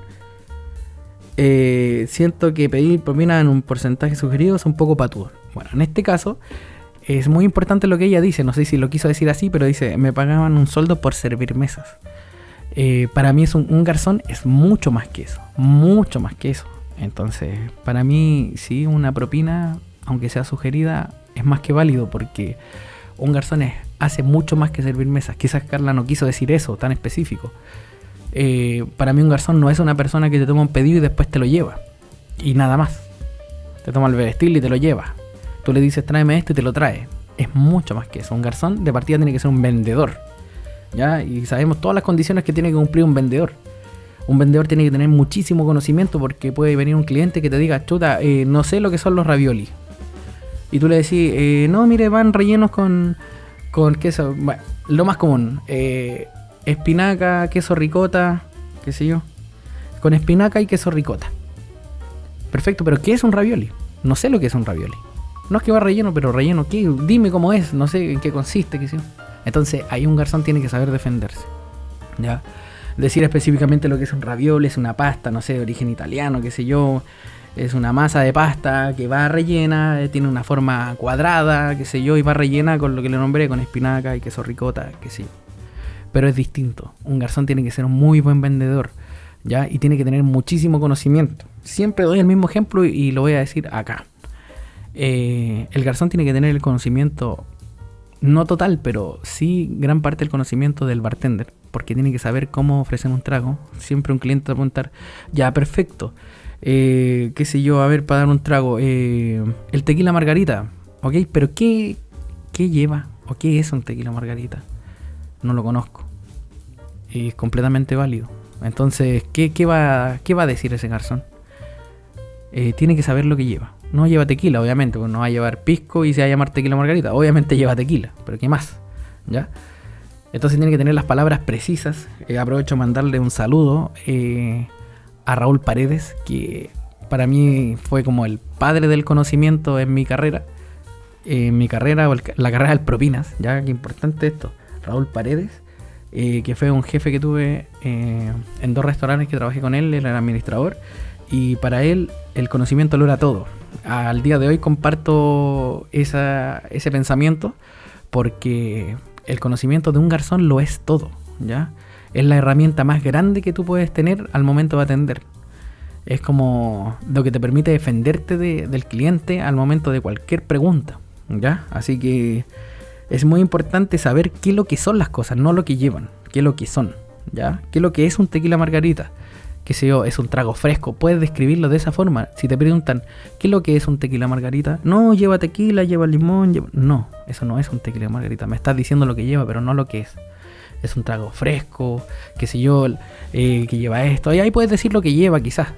A: Siento que pedir propina en un porcentaje sugerido es un poco patudo. Bueno, en este caso es muy importante lo que ella dice, no sé si lo quiso decir así, pero dice, me pagaban un sueldo por servir mesas. Para mí es un garzón es mucho más que eso, mucho más que eso. Entonces, para mí sí, una propina, aunque sea sugerida, es más que válido, porque un garzón hace mucho más que servir mesas. Quizás Carla no quiso decir eso tan específico. Para mí un garzón no es una persona que te toma un pedido y después te lo lleva y nada más. Te toma el vestir y te lo lleva. Tú le dices tráeme esto y te lo trae. Es mucho más que eso. Un garzón de partida tiene que ser un vendedor, ¿ya? Y sabemos todas las condiciones que tiene que cumplir un vendedor. Un vendedor tiene que tener muchísimo conocimiento, porque puede venir un cliente que te diga, chuta, no sé lo que son los raviolis. Y tú le decís, no, mire, van rellenos con queso. Bueno, lo más común, espinaca, queso ricota, qué sé yo. Con espinaca y queso ricota. Perfecto, pero ¿qué es un ravioli? No sé lo que es un ravioli. No es que va relleno, pero relleno, ¿qué? Dime cómo es, no sé en qué consiste, qué sé yo. Entonces, ahí un garzón tiene que saber defenderse, ¿ya? Decir específicamente lo que es un ravioli, es una pasta, no sé, de origen italiano, qué sé yo. Es una masa de pasta que va rellena, tiene una forma cuadrada, qué sé yo, y va rellena con lo que le nombré, con espinaca y queso ricota, qué sé yo. Pero es distinto. Un garzón tiene que ser un muy buen vendedor, ¿ya? Y tiene que tener muchísimo conocimiento. Siempre doy el mismo ejemplo y lo voy a decir acá. El garzón tiene que tener el conocimiento, no total, pero sí gran parte del conocimiento del bartender, porque tiene que saber cómo ofrecer un trago. Siempre un cliente va a preguntar, ya, perfecto, qué sé yo, a ver, para dar un trago, el tequila margarita, ok, pero ¿qué lleva? ¿O qué es un tequila margarita? No lo conozco. Y es completamente válido. Entonces, ¿qué va a decir ese garzón? Tiene que saber lo que lleva. No lleva tequila, obviamente, porque no va a llevar pisco y se va a llamar tequila margarita. Obviamente lleva tequila, pero ¿qué más? ¿Ya? Entonces tiene que tener las palabras precisas. Aprovecho para mandarle un saludo a Raúl Paredes, que para mí fue como el padre del conocimiento en mi carrera. La carrera del Propinas, ya que importante esto. Raúl Paredes, que fue un jefe que tuve en 2 restaurantes que trabajé con él era administrador. Y para él el conocimiento lo era todo. Al día de hoy comparto ese pensamiento porque el conocimiento de un garzón lo es todo, ¿ya? Es la herramienta más grande que tú puedes tener al momento de atender. Es como lo que te permite defenderte del cliente al momento de cualquier pregunta, ¿ya? Así que es muy importante saber qué es lo que son las cosas, no lo que llevan, qué es lo que son, ¿ya? ¿Qué es lo que es un tequila margarita? Qué sé yo, es un trago fresco, puedes describirlo de esa forma. Si te preguntan, ¿qué es lo que es un tequila margarita? No, lleva tequila, lleva limón, No, eso no es un tequila margarita. Me estás diciendo lo que lleva, pero no lo que es. Es un trago fresco, qué sé yo, que lleva esto. Y ahí puedes decir lo que lleva, quizás.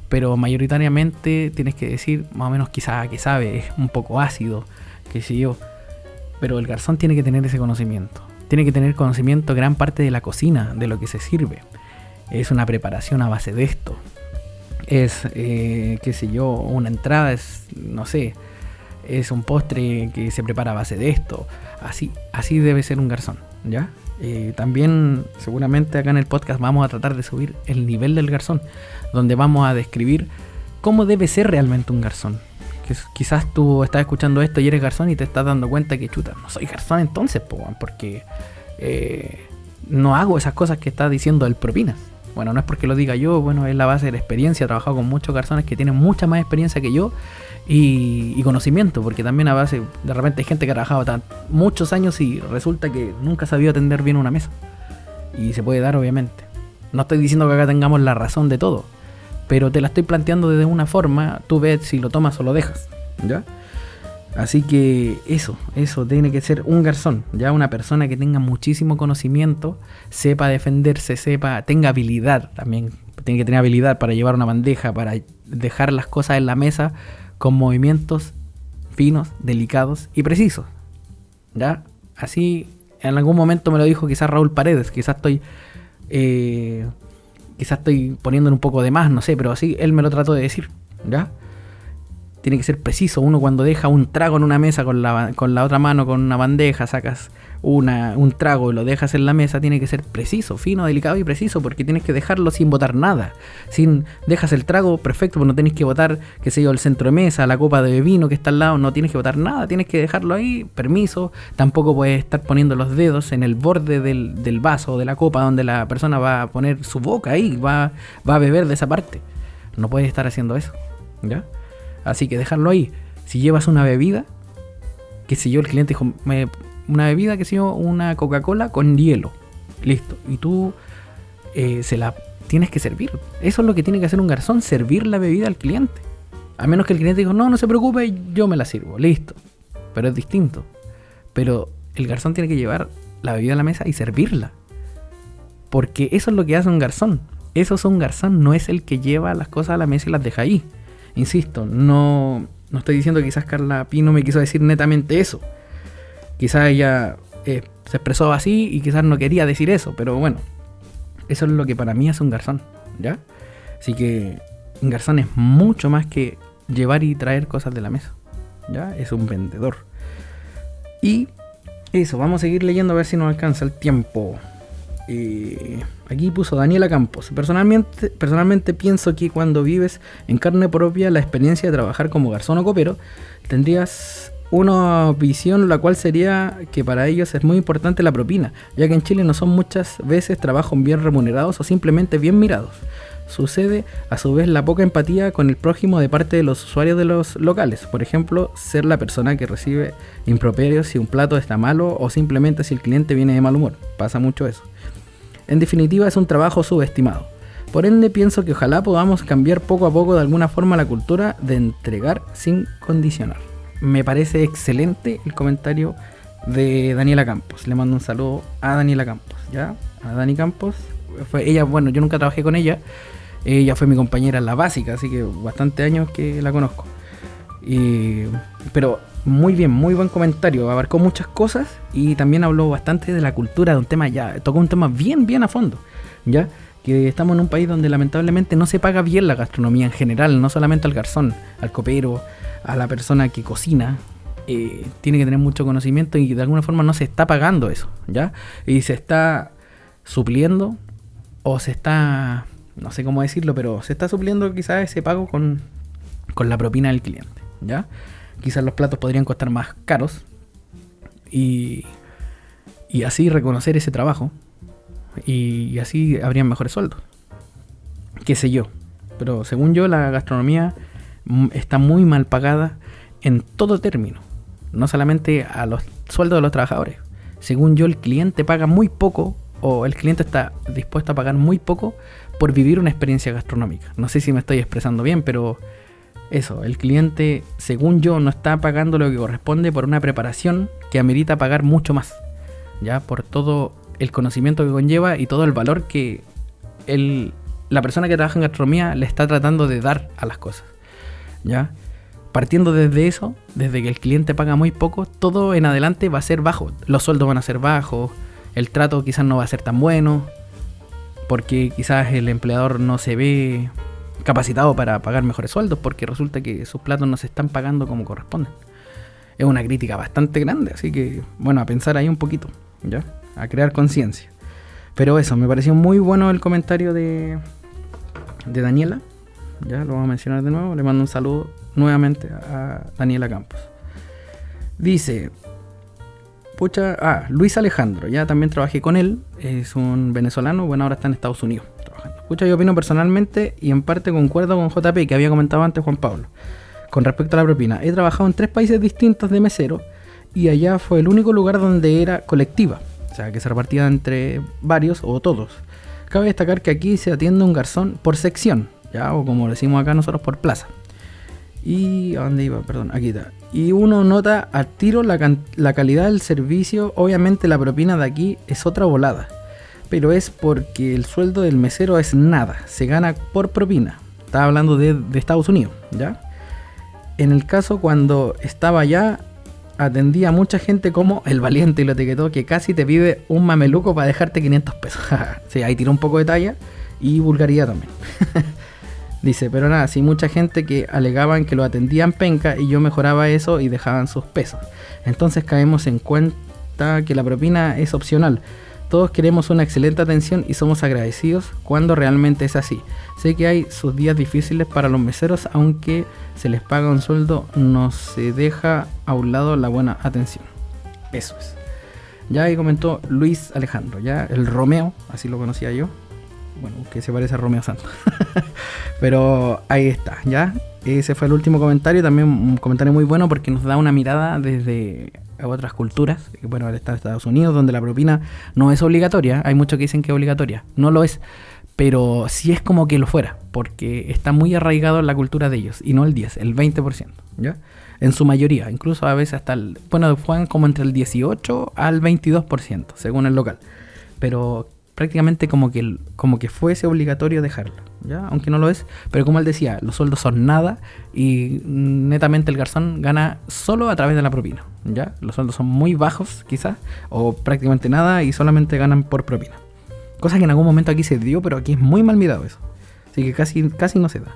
A: Pero mayoritariamente tienes que decir, más o menos, quizás, que sabe, es un poco ácido, qué sé yo. Pero el garzón tiene que tener ese conocimiento. Tiene que tener conocimiento gran parte de la cocina, de lo que se sirve. Es una preparación a base de esto. Es, qué sé yo, una entrada, no sé, es un postre que se prepara a base de esto. Así debe ser un garzón, ¿ya? También, seguramente acá en el podcast vamos a tratar de subir el nivel del garzón, donde vamos a describir cómo debe ser realmente un garzón. Quizás tú estás escuchando esto y eres garzón y te estás dando cuenta que, chuta, no soy garzón entonces, porque no hago esas cosas que está diciendo el Propinas. Bueno, no es porque lo diga yo, bueno, es la base de la experiencia. He trabajado con muchos garzones que tienen mucha más experiencia que yo y conocimiento, porque también a base, de repente hay gente que ha trabajado muchos años y resulta que nunca ha sabido atender bien una mesa. Y se puede dar, obviamente. No estoy diciendo que acá tengamos la razón de todo, pero te la estoy planteando de una forma, tú ves si lo tomas o lo dejas, ¿ya? Así que eso tiene que ser un garzón, ya una persona que tenga muchísimo conocimiento, sepa defenderse, tenga habilidad también, tiene que tener habilidad para llevar una bandeja, para dejar las cosas en la mesa con movimientos finos, delicados y precisos, ¿ya? Así en algún momento me lo dijo quizás Raúl Paredes, quizás estoy poniéndole un poco de más, no sé, pero así él me lo trató de decir, ¿ya? Tiene que ser preciso. Uno cuando deja un trago en una mesa con la otra mano, con una bandeja, sacas un trago y lo dejas en la mesa, tiene que ser preciso, fino, delicado y preciso, porque tienes que dejarlo sin botar nada. Dejas el trago, perfecto, pues no tienes que botar, qué sé yo, el centro de mesa, la copa de vino que está al lado, no tienes que botar nada, tienes que dejarlo ahí, permiso. Tampoco puedes estar poniendo los dedos en el borde del vaso o de la copa donde la persona va a poner su boca ahí, va a beber de esa parte. No puedes estar haciendo eso, ¿ya? Así que dejarlo ahí. Si llevas una bebida, que si yo, el cliente dijo, una bebida, que si yo, una Coca-Cola con hielo, listo, y tú se la tienes que servir. Eso es lo que tiene que hacer un garzón, servir la bebida al cliente. A menos que el cliente diga, no se preocupe, yo me la sirvo, listo. Pero es distinto. Pero el garzón tiene que llevar la bebida a la mesa y servirla, porque eso es lo que hace un garzón. Eso es un garzón, no es el que lleva las cosas a la mesa y las deja ahí. Insisto, no No estoy diciendo que quizás Carla Pino me quiso decir netamente eso. Quizás ella se expresó así y quizás no quería decir eso, pero bueno, eso es lo que para mí es un garzón, ¿ya? Así que un garzón es mucho más que llevar y traer cosas de la mesa, ¿ya? Es un vendedor. Y eso, vamos a seguir leyendo a ver si nos alcanza el tiempo. Aquí puso Daniela Campos. Personalmente pienso que cuando vives en carne propia la experiencia de trabajar como garzón o copero, tendrías una visión la cual sería que para ellos es muy importante la propina, ya que en Chile no son muchas veces trabajos bien remunerados o simplemente bien mirados. Sucede a su vez la poca empatía con el prójimo de parte de los usuarios de los locales. Por ejemplo, ser la persona que recibe improperios si un plato está malo o simplemente si el cliente viene de mal humor. Pasa mucho eso. En definitiva, es un trabajo subestimado. Por ende, pienso que ojalá podamos cambiar poco a poco de alguna forma la cultura de entregar sin condicionar. Me parece excelente el comentario de Daniela Campos. Le mando un saludo a Daniela Campos, ¿ya? A Dani Campos. Ella, bueno, yo nunca trabajé con ella. Ella fue mi compañera en la básica, así que bastante años que la conozco. Pero muy bien, muy buen comentario. Abarcó muchas cosas y también habló bastante de la cultura, de un tema tocó un tema bien a fondo, ¿ya? Que estamos en un país donde lamentablemente no se paga bien la gastronomía en general, no solamente al garzón, al copero, a la persona que cocina. Tiene que tener mucho conocimiento y de alguna forma no se está pagando eso, ¿ya? Y se está supliendo o se está, no sé cómo decirlo, pero se está supliendo quizás ese pago con la propina del cliente, ¿ya? Quizás los platos podrían costar más caros y así reconocer ese trabajo y así habrían mejores sueldos, qué sé yo. Pero según yo la gastronomía está muy mal pagada en todo término, no solamente a los sueldos de los trabajadores. Según yo el cliente paga muy poco, o el cliente está dispuesto a pagar muy poco por vivir una experiencia gastronómica. No sé si me estoy expresando bien, pero eso, el cliente, según yo, no está pagando lo que corresponde por una preparación que amerita pagar mucho más, ya por todo el conocimiento que conlleva y todo el valor que la persona que trabaja en gastronomía le está tratando de dar a las cosas, ya. Partiendo desde eso, desde que el cliente paga muy poco, todo en adelante va a ser bajo. Los sueldos van a ser bajos, el trato quizás no va a ser tan bueno, porque quizás el empleador no se ve capacitado para pagar mejores sueldos, porque resulta que sus platos no se están pagando como corresponden. Es una crítica bastante grande, así que, bueno, a pensar ahí un poquito, ¿ya? A crear conciencia. Pero eso, me pareció muy bueno el comentario de Daniela. Ya lo vamos a mencionar de nuevo. Le mando un saludo nuevamente a Daniela Campos. Dice, Luis Alejandro, ya también trabajé con él. Es un venezolano, bueno, ahora está en Estados Unidos trabajando. Yo opino personalmente y en parte concuerdo con JP, que había comentado antes Juan Pablo, con respecto a la propina. He trabajado en 3 países distintos de mesero y allá fue el único lugar donde era colectiva, o sea, que se repartía entre varios o todos. Cabe destacar que aquí se atiende un garzón por sección, ya, o como decimos acá nosotros, por plaza. Y ¿a dónde iba? Perdón, aquí está. Y uno nota al tiro la calidad del servicio. Obviamente la propina de aquí es otra volada, pero es porque el sueldo del mesero es nada, se gana por propina. Estaba hablando de Estados Unidos, ¿ya? En el caso cuando estaba allá, atendía a mucha gente como el valiente y lo etiquetó, que casi te pide un mameluco para dejarte 500 pesos. Sí, ahí tiró un poco de talla y vulgaridad también. Dice, pero nada, sí, mucha gente que alegaban que lo atendían penca y yo mejoraba eso y dejaban sus pesos. Entonces caemos en cuenta que la propina es opcional. Todos queremos una excelente atención y somos agradecidos cuando realmente es así. Sé que hay sus días difíciles para los meseros, aunque se les paga un sueldo, no se deja a un lado la buena atención. Eso es. Ya ahí comentó Luis Alejandro, ya el Romeo, así lo conocía yo. Bueno, que se parece a Romeo Santos. Pero ahí está, ya. Ese fue el último comentario. También un comentario muy bueno porque nos da una mirada desde otras culturas. Bueno, él está en Estados Unidos, donde la propina no es obligatoria. Hay muchos que dicen que es obligatoria. No lo es. Pero sí es como que lo fuera, porque está muy arraigado en la cultura de ellos. Y no el 10, el 20%, ¿ya? En su mayoría. Incluso a veces hasta juegan como entre el 18 al 22%, según el local. Pero prácticamente como que fuese obligatorio dejarla, ¿ya? Aunque no lo es, pero como él decía, los sueldos son nada y netamente el garzón gana solo a través de la propina, ¿ya? Los sueldos son muy bajos quizás, o prácticamente nada y solamente ganan por propina. Cosa que en algún momento aquí se dio, pero aquí es muy mal mirado eso. Así que casi no se da.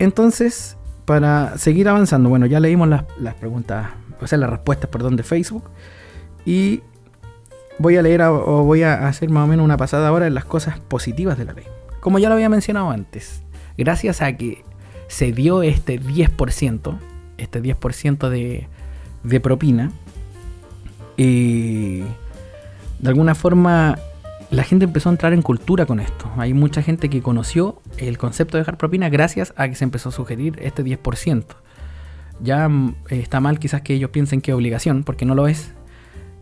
A: Entonces, para seguir avanzando, bueno, ya leímos las preguntas, o sea, las respuestas, perdón, de Facebook. Y voy a leer o voy a hacer más o menos una pasada ahora en las cosas positivas de la ley. Como ya lo había mencionado antes, gracias a que se dio este 10% de propina, de alguna forma la gente empezó a entrar en cultura con esto. Hay mucha gente que conoció el concepto de dejar propina gracias a que se empezó a sugerir este 10%. Ya está mal quizás que ellos piensen que es obligación, porque no lo es.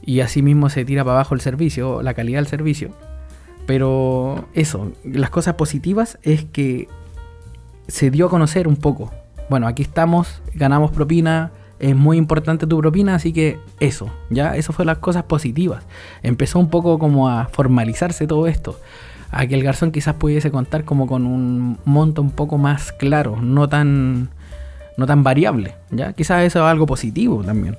A: Y así mismo se tira para abajo el servicio, la calidad del servicio. Pero eso, las cosas positivas es que se dio a conocer un poco. Bueno, aquí estamos, ganamos propina, es muy importante tu propina, así que eso fue las cosas positivas. Empezó un poco como a formalizarse todo esto, a que el garzón quizás pudiese contar como con un monto un poco más claro, no tan variable, ¿ya? Quizás eso es algo positivo también.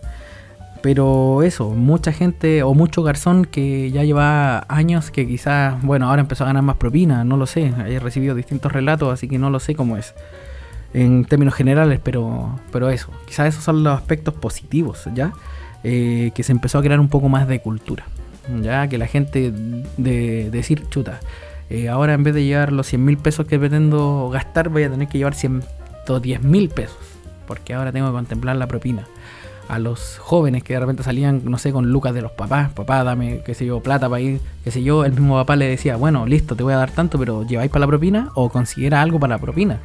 A: Pero eso, mucha gente o mucho garzón que ya lleva años que quizás, bueno, ahora empezó a ganar más propina, no lo sé. He recibido distintos relatos, así que no lo sé cómo es en términos generales, pero eso. Quizás esos son los aspectos positivos, ¿ya? Que se empezó a crear un poco más de cultura, ¿ya? Que la gente de decir, chuta, ahora en vez de llevar los 100.000 pesos que pretendo gastar, voy a tener que llevar 110.000 pesos, porque ahora tengo que contemplar la propina. A los jóvenes que de repente salían, no sé, con lucas de los papás, papá, dame, qué sé yo, plata para ir, qué sé yo, el mismo papá le decía, bueno, listo, te voy a dar tanto, pero ¿lleváis para la propina o considera algo para la propina?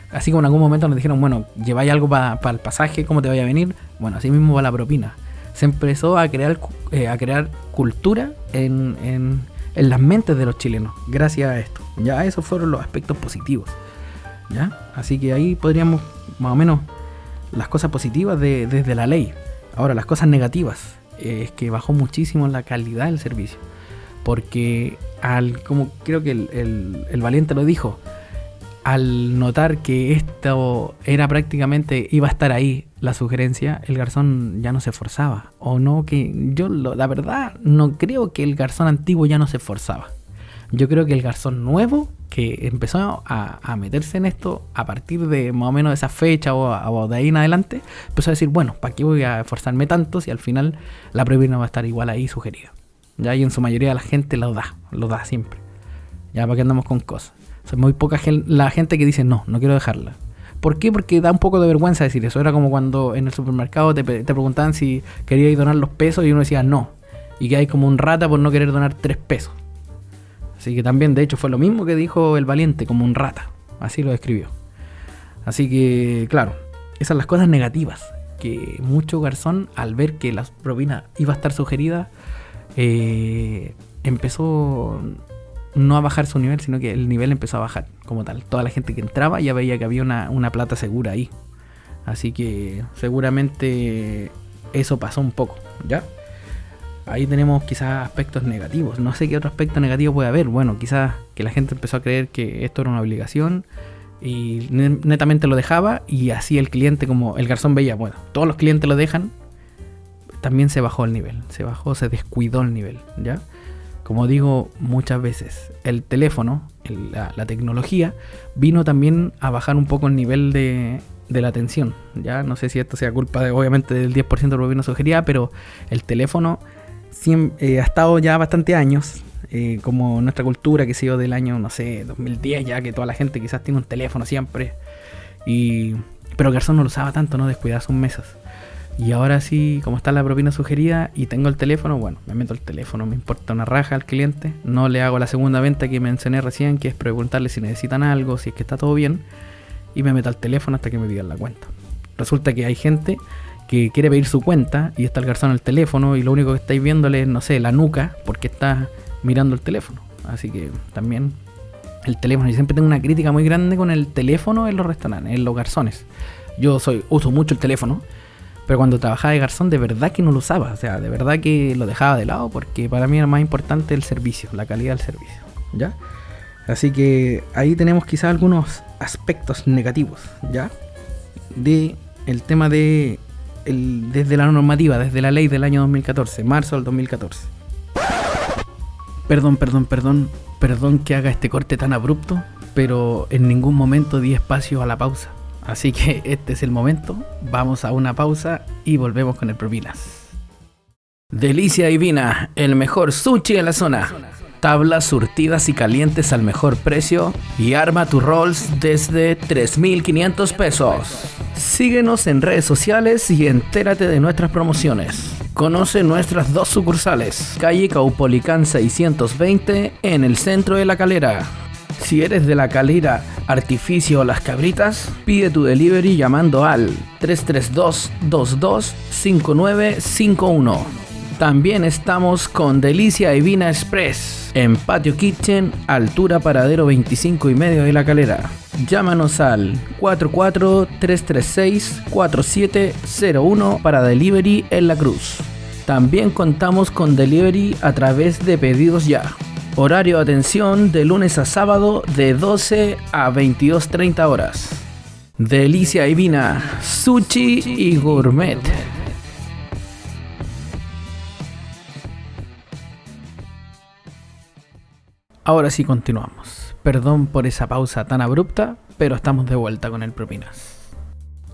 A: Así como en algún momento nos dijeron, bueno, ¿lleváis algo para el pasaje? ¿Cómo te vaya a venir? Bueno, así mismo va la propina. Se empezó a crear cultura en las mentes de los chilenos, gracias a esto. Ya esos fueron los aspectos positivos, ¿ya? Así que ahí podríamos, más o menos, las cosas positivas desde la ley. Ahora, las cosas negativas es que bajó muchísimo la calidad del servicio, porque como creo que el valiente lo dijo, al notar que esto era prácticamente, iba a estar ahí la sugerencia, el garzón ya no se esforzaba. O no, que yo la verdad no creo que el garzón antiguo ya no se esforzaba. Yo creo que el garzón nuevo que empezó a meterse en esto a partir de más o menos esa fecha o de ahí en adelante, empezó a decir, bueno, ¿para qué voy a esforzarme tanto si al final la propina va a estar igual ahí sugerida? Ya, y en su mayoría la gente lo da siempre. Ya, ¿para qué andamos con cosas? O sea, muy poca la gente que dice, no quiero dejarla. ¿Por qué? Porque da un poco de vergüenza decir eso. Era como cuando en el supermercado te preguntaban si querías donar los pesos y uno decía no. Y que hay como un rata por no querer donar 3 pesos. Así que también, de hecho, fue lo mismo que dijo el valiente, como un rata. Así lo describió. Así que, claro, esas son las cosas negativas. Que mucho garzón, al ver que la propina iba a estar sugerida, empezó no a bajar su nivel, sino que el nivel empezó a bajar como tal. Toda la gente que entraba ya veía que había una plata segura ahí. Así que seguramente eso pasó un poco, ¿ya? Ahí tenemos quizás aspectos negativos. No sé qué otro aspecto negativo puede haber. Bueno, quizás que la gente empezó a creer que esto era una obligación y netamente lo dejaba, y así el cliente, como el garzón veía, bueno, todos los clientes lo dejan, también se bajó el nivel. Se descuidó el nivel, ¿ya? Como digo muchas veces, el teléfono, la tecnología, vino también a bajar un poco el nivel de la atención, ¿ya? No sé si esto sea culpa obviamente del 10% de propina sugerida, pero el teléfono ha estado ya bastante años, como nuestra cultura, que se dio del año, no sé, 2010, ya que toda la gente quizás tiene un teléfono siempre, pero garzón no lo usaba tanto, no descuidaba sus mesas. Y ahora sí, como está la propina sugerida y tengo el teléfono, bueno, me meto el teléfono, me importa una raja al cliente, no le hago la segunda venta que mencioné recién, que es preguntarle si necesitan algo, si es que está todo bien, y me meto al teléfono hasta que me pidan la cuenta. Resulta que hay gente que quiere pedir su cuenta y está el garzón en el teléfono y lo único que estáis viéndole es, no sé, la nuca, porque está mirando el teléfono. Así que también el teléfono, yo siempre tengo una crítica muy grande con el teléfono en los restaurantes, en los garzones. Yo uso mucho el teléfono, Pero cuando trabajaba de garzón, de verdad que no lo usaba. O sea, de verdad que lo dejaba de lado porque para mí era más importante el servicio, la calidad del servicio, ¿ya? Así que ahí tenemos quizás algunos aspectos negativos, ¿ya? De el tema de desde la normativa, desde la ley del año 2014, marzo del 2014. Perdón que haga este corte tan abrupto, pero en ningún momento di espacio a la pausa. Así que este es el momento, vamos a una pausa y volvemos con el Propinas. Delicia Divina, el mejor sushi en la zona. Tablas surtidas y calientes al mejor precio y arma tu rolls desde 3,500 pesos. Síguenos en redes sociales y entérate de nuestras promociones. Conoce nuestras 2 sucursales, calle Caupolicán 620 en el centro de La Calera. Si eres de La Calera, Artificio o Las Cabritas, pide tu delivery llamando al 332-225951. También estamos con Delicia Divina Express en Patio Kitchen, altura paradero 25 y medio de La Calera. Llámanos al 44-336-4701 para delivery en La Cruz. También contamos con delivery a través de Pedidos Ya. Horario de atención de lunes a sábado de 12 a 22:30 horas. Delicia Divina, sushi y gourmet. Ahora sí continuamos. Perdón por esa pausa tan abrupta, pero estamos de vuelta con el Propinas.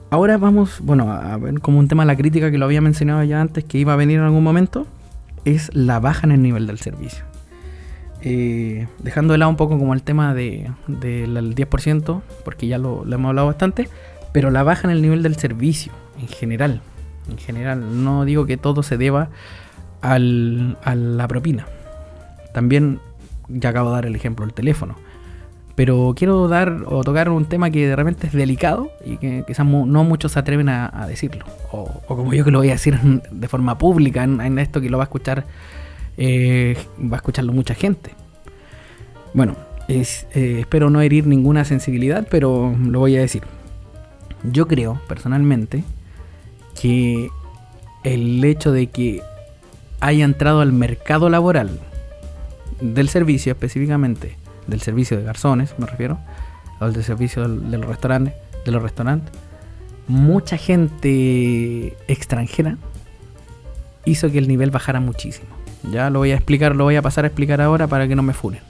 A: Ahora vamos, a ver como un tema de la crítica que lo había mencionado ya antes, que iba a venir en algún momento, es la baja en el nivel del servicio. Dejando de lado un poco como el tema del 10%, porque ya lo hemos hablado bastante, pero la baja en el nivel del servicio, en general, no digo que todo se deba a la propina. También, ya acabo de dar el ejemplo del teléfono, pero quiero tocar un tema que de repente es delicado y que quizás no muchos se atreven a decirlo, o como yo que lo voy a decir de forma pública en esto que lo va a escuchar. Va a escucharlo mucha gente. Bueno, espero no herir ninguna sensibilidad, pero lo voy a decir. Yo creo personalmente que el hecho de que haya entrado al mercado laboral del servicio, específicamente del servicio de garzones, me refiero, o del servicio de los restaurantes, mucha gente extranjera hizo que el nivel bajara muchísimo. Ya lo voy a pasar a explicar ahora para que no me funen.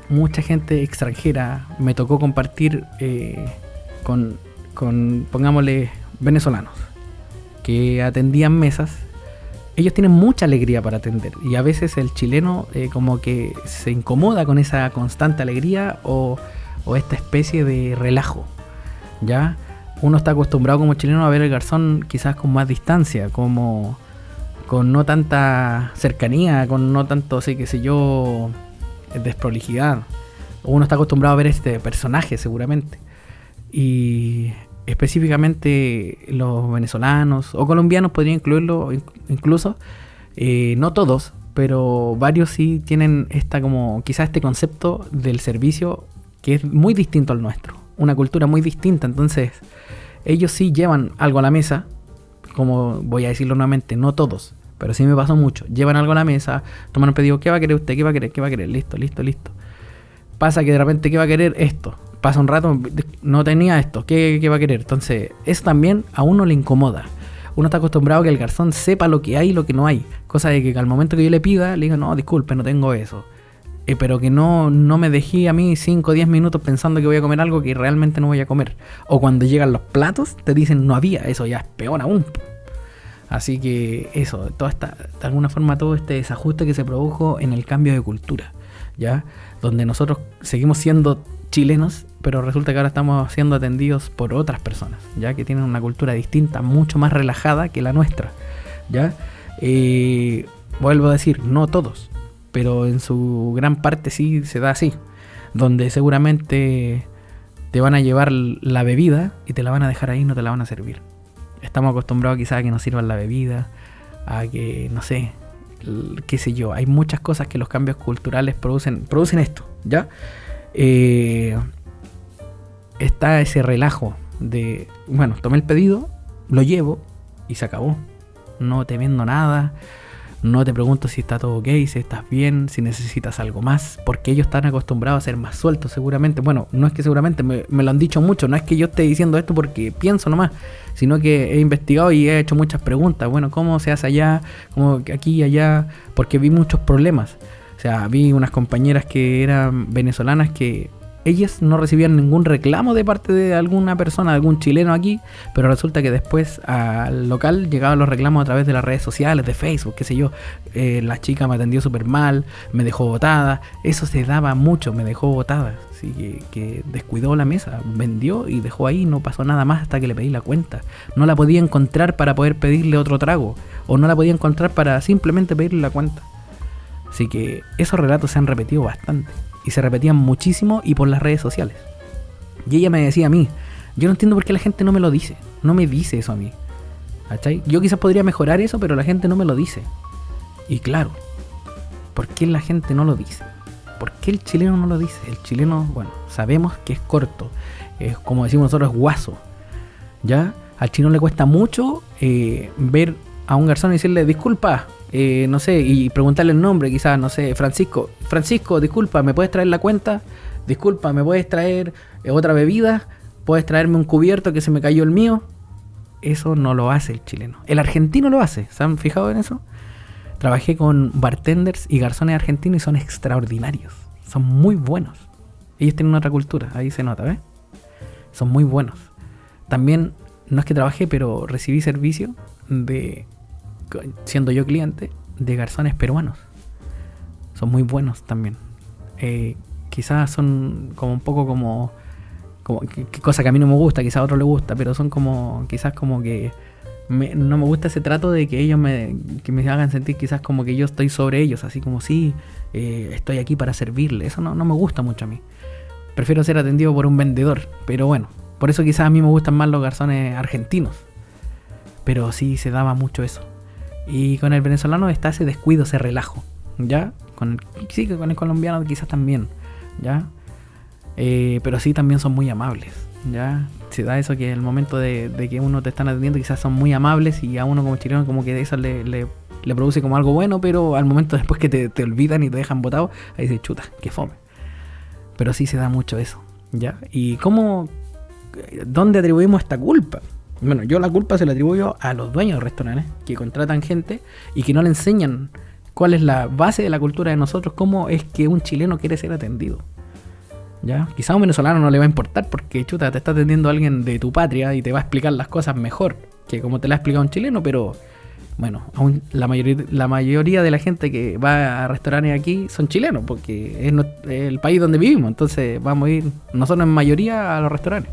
A: Mucha gente extranjera me tocó compartir con pongámosle, venezolanos que atendían mesas. Ellos tienen mucha alegría para atender y a veces el chileno como que se incomoda con esa constante alegría o esta especie de relajo. Ya uno está acostumbrado como chileno a ver el garzón quizás con más distancia, como con no tanta cercanía, con no tanto, desprolijidad. Uno está acostumbrado a ver este personaje seguramente. Y específicamente los venezolanos o colombianos podría incluirlo incluso, no todos, pero varios sí tienen quizás este concepto del servicio que es muy distinto al nuestro, una cultura muy distinta. Entonces ellos sí llevan algo a la mesa, como voy a decirlo nuevamente, no todos, pero sí me pasó mucho. Llevan algo a la mesa, toman un pedido, ¿qué va a querer usted? ¿Qué va a querer? Listo. Pasa que de repente, ¿qué va a querer? Esto. Pasa un rato, no tenía esto, ¿qué va a querer? Entonces, eso también a uno le incomoda. Uno está acostumbrado a que el garzón sepa lo que hay y lo que no hay. Cosa de que al momento que yo le pida, le diga, no, disculpe, no tengo eso. Pero que no me dejé a mí 5 o 10 minutos pensando que voy a comer algo que realmente no voy a comer. O cuando llegan los platos, te dicen, no había, eso ya es peor aún. Así que eso, de alguna forma todo este desajuste que se produjo en el cambio de cultura, ¿ya? Donde nosotros seguimos siendo chilenos, pero resulta que ahora estamos siendo atendidos por otras personas, ¿ya? Que tienen una cultura distinta, mucho más relajada que la nuestra, ¿ya? Vuelvo a decir, no todos, pero en su gran parte sí se da así, donde seguramente te van a llevar la bebida y te la van a dejar ahí y no te la van a servir. Estamos acostumbrados quizás a que nos sirvan la bebida, a que, no sé, qué sé yo. Hay muchas cosas que los cambios culturales producen esto, ¿ya? Está ese relajo bueno, tomé el pedido, lo llevo y se acabó. No te vendo nada, no te pregunto si está todo ok, si estás bien, si necesitas algo más, porque ellos están acostumbrados a ser más sueltos seguramente. Bueno, no es que seguramente, me lo han dicho mucho, no es que yo esté diciendo esto porque pienso nomás, sino que he investigado y he hecho muchas preguntas. Bueno, ¿cómo se hace allá? ¿Cómo aquí y allá? Porque vi muchos problemas. O sea, vi unas compañeras que eran venezolanas que ellas no recibían ningún reclamo de parte de alguna persona, de algún chileno aquí, pero resulta que después al local llegaban los reclamos a través de las redes sociales, de Facebook, qué sé yo. La chica me atendió súper mal, me dejó botada. Eso se daba mucho, me dejó botada. Así que descuidó la mesa, vendió y dejó ahí, no pasó nada más hasta que le pedí la cuenta. No la podía encontrar para poder pedirle otro trago, o no la podía encontrar para simplemente pedirle la cuenta. Así que esos relatos se han repetido bastante. Y se repetían muchísimo y por las redes sociales. Y ella me decía a mí, yo no entiendo por qué la gente no me lo dice. No me dice eso a mí. ¿Cachai? Yo quizás podría mejorar eso, pero la gente no me lo dice. Y claro, ¿por qué la gente no lo dice? ¿Por qué el chileno no lo dice? El chileno, bueno, sabemos que es corto. Como decimos nosotros, es guaso. ¿Ya? Al chileno le cuesta mucho ver a un garzón y decirle, disculpa, no sé, y preguntarle el nombre, quizás, no sé, Francisco, disculpa, ¿me puedes traer la cuenta? Disculpa, ¿me puedes traer otra bebida? ¿Puedes traerme un cubierto que se me cayó el mío? Eso no lo hace el chileno. El argentino lo hace, ¿se han fijado en eso? Trabajé con bartenders y garzones argentinos y son extraordinarios, son muy buenos. Ellos tienen otra cultura, ahí se nota, ¿ves? Son muy buenos. También, no es que trabajé, pero recibí servicio siendo yo cliente, de garzones peruanos. Son muy buenos también. Quizás son como un poco como cosa que a mí no me gusta, quizás a otro le gusta, pero son como, quizás como que no me gusta ese trato de que ellos que me hagan sentir quizás como que yo estoy sobre ellos, así como sí, estoy aquí para servirle. Eso no me gusta mucho a mí. Prefiero ser atendido por un vendedor, pero bueno, por eso quizás a mí me gustan más los garzones argentinos. Pero sí se daba mucho eso. Y con el venezolano está ese descuido, ese relajo, ¿ya? Con el colombiano quizás también, ¿ya? Pero sí también son muy amables, ¿ya? Se da eso que el momento de que uno te están atendiendo quizás son muy amables y a uno como chileno como que eso le produce como algo bueno, pero al momento después que te olvidan y te dejan botado, ahí dices, chuta, qué fome. Pero sí se da mucho eso, ¿ya? ¿Y dónde atribuimos esta culpa? Bueno, yo la culpa se la atribuyo a los dueños de restaurantes que contratan gente y que no le enseñan cuál es la base de la cultura de nosotros, cómo es que un chileno quiere ser atendido. ¿Ya? Quizá a un venezolano no le va a importar porque, chuta, te está atendiendo alguien de tu patria y te va a explicar las cosas mejor que como te la ha explicado un chileno, pero bueno, aún la mayoría de la gente que va a restaurantes aquí son chilenos porque es el país donde vivimos, entonces vamos a ir nosotros en mayoría a los restaurantes.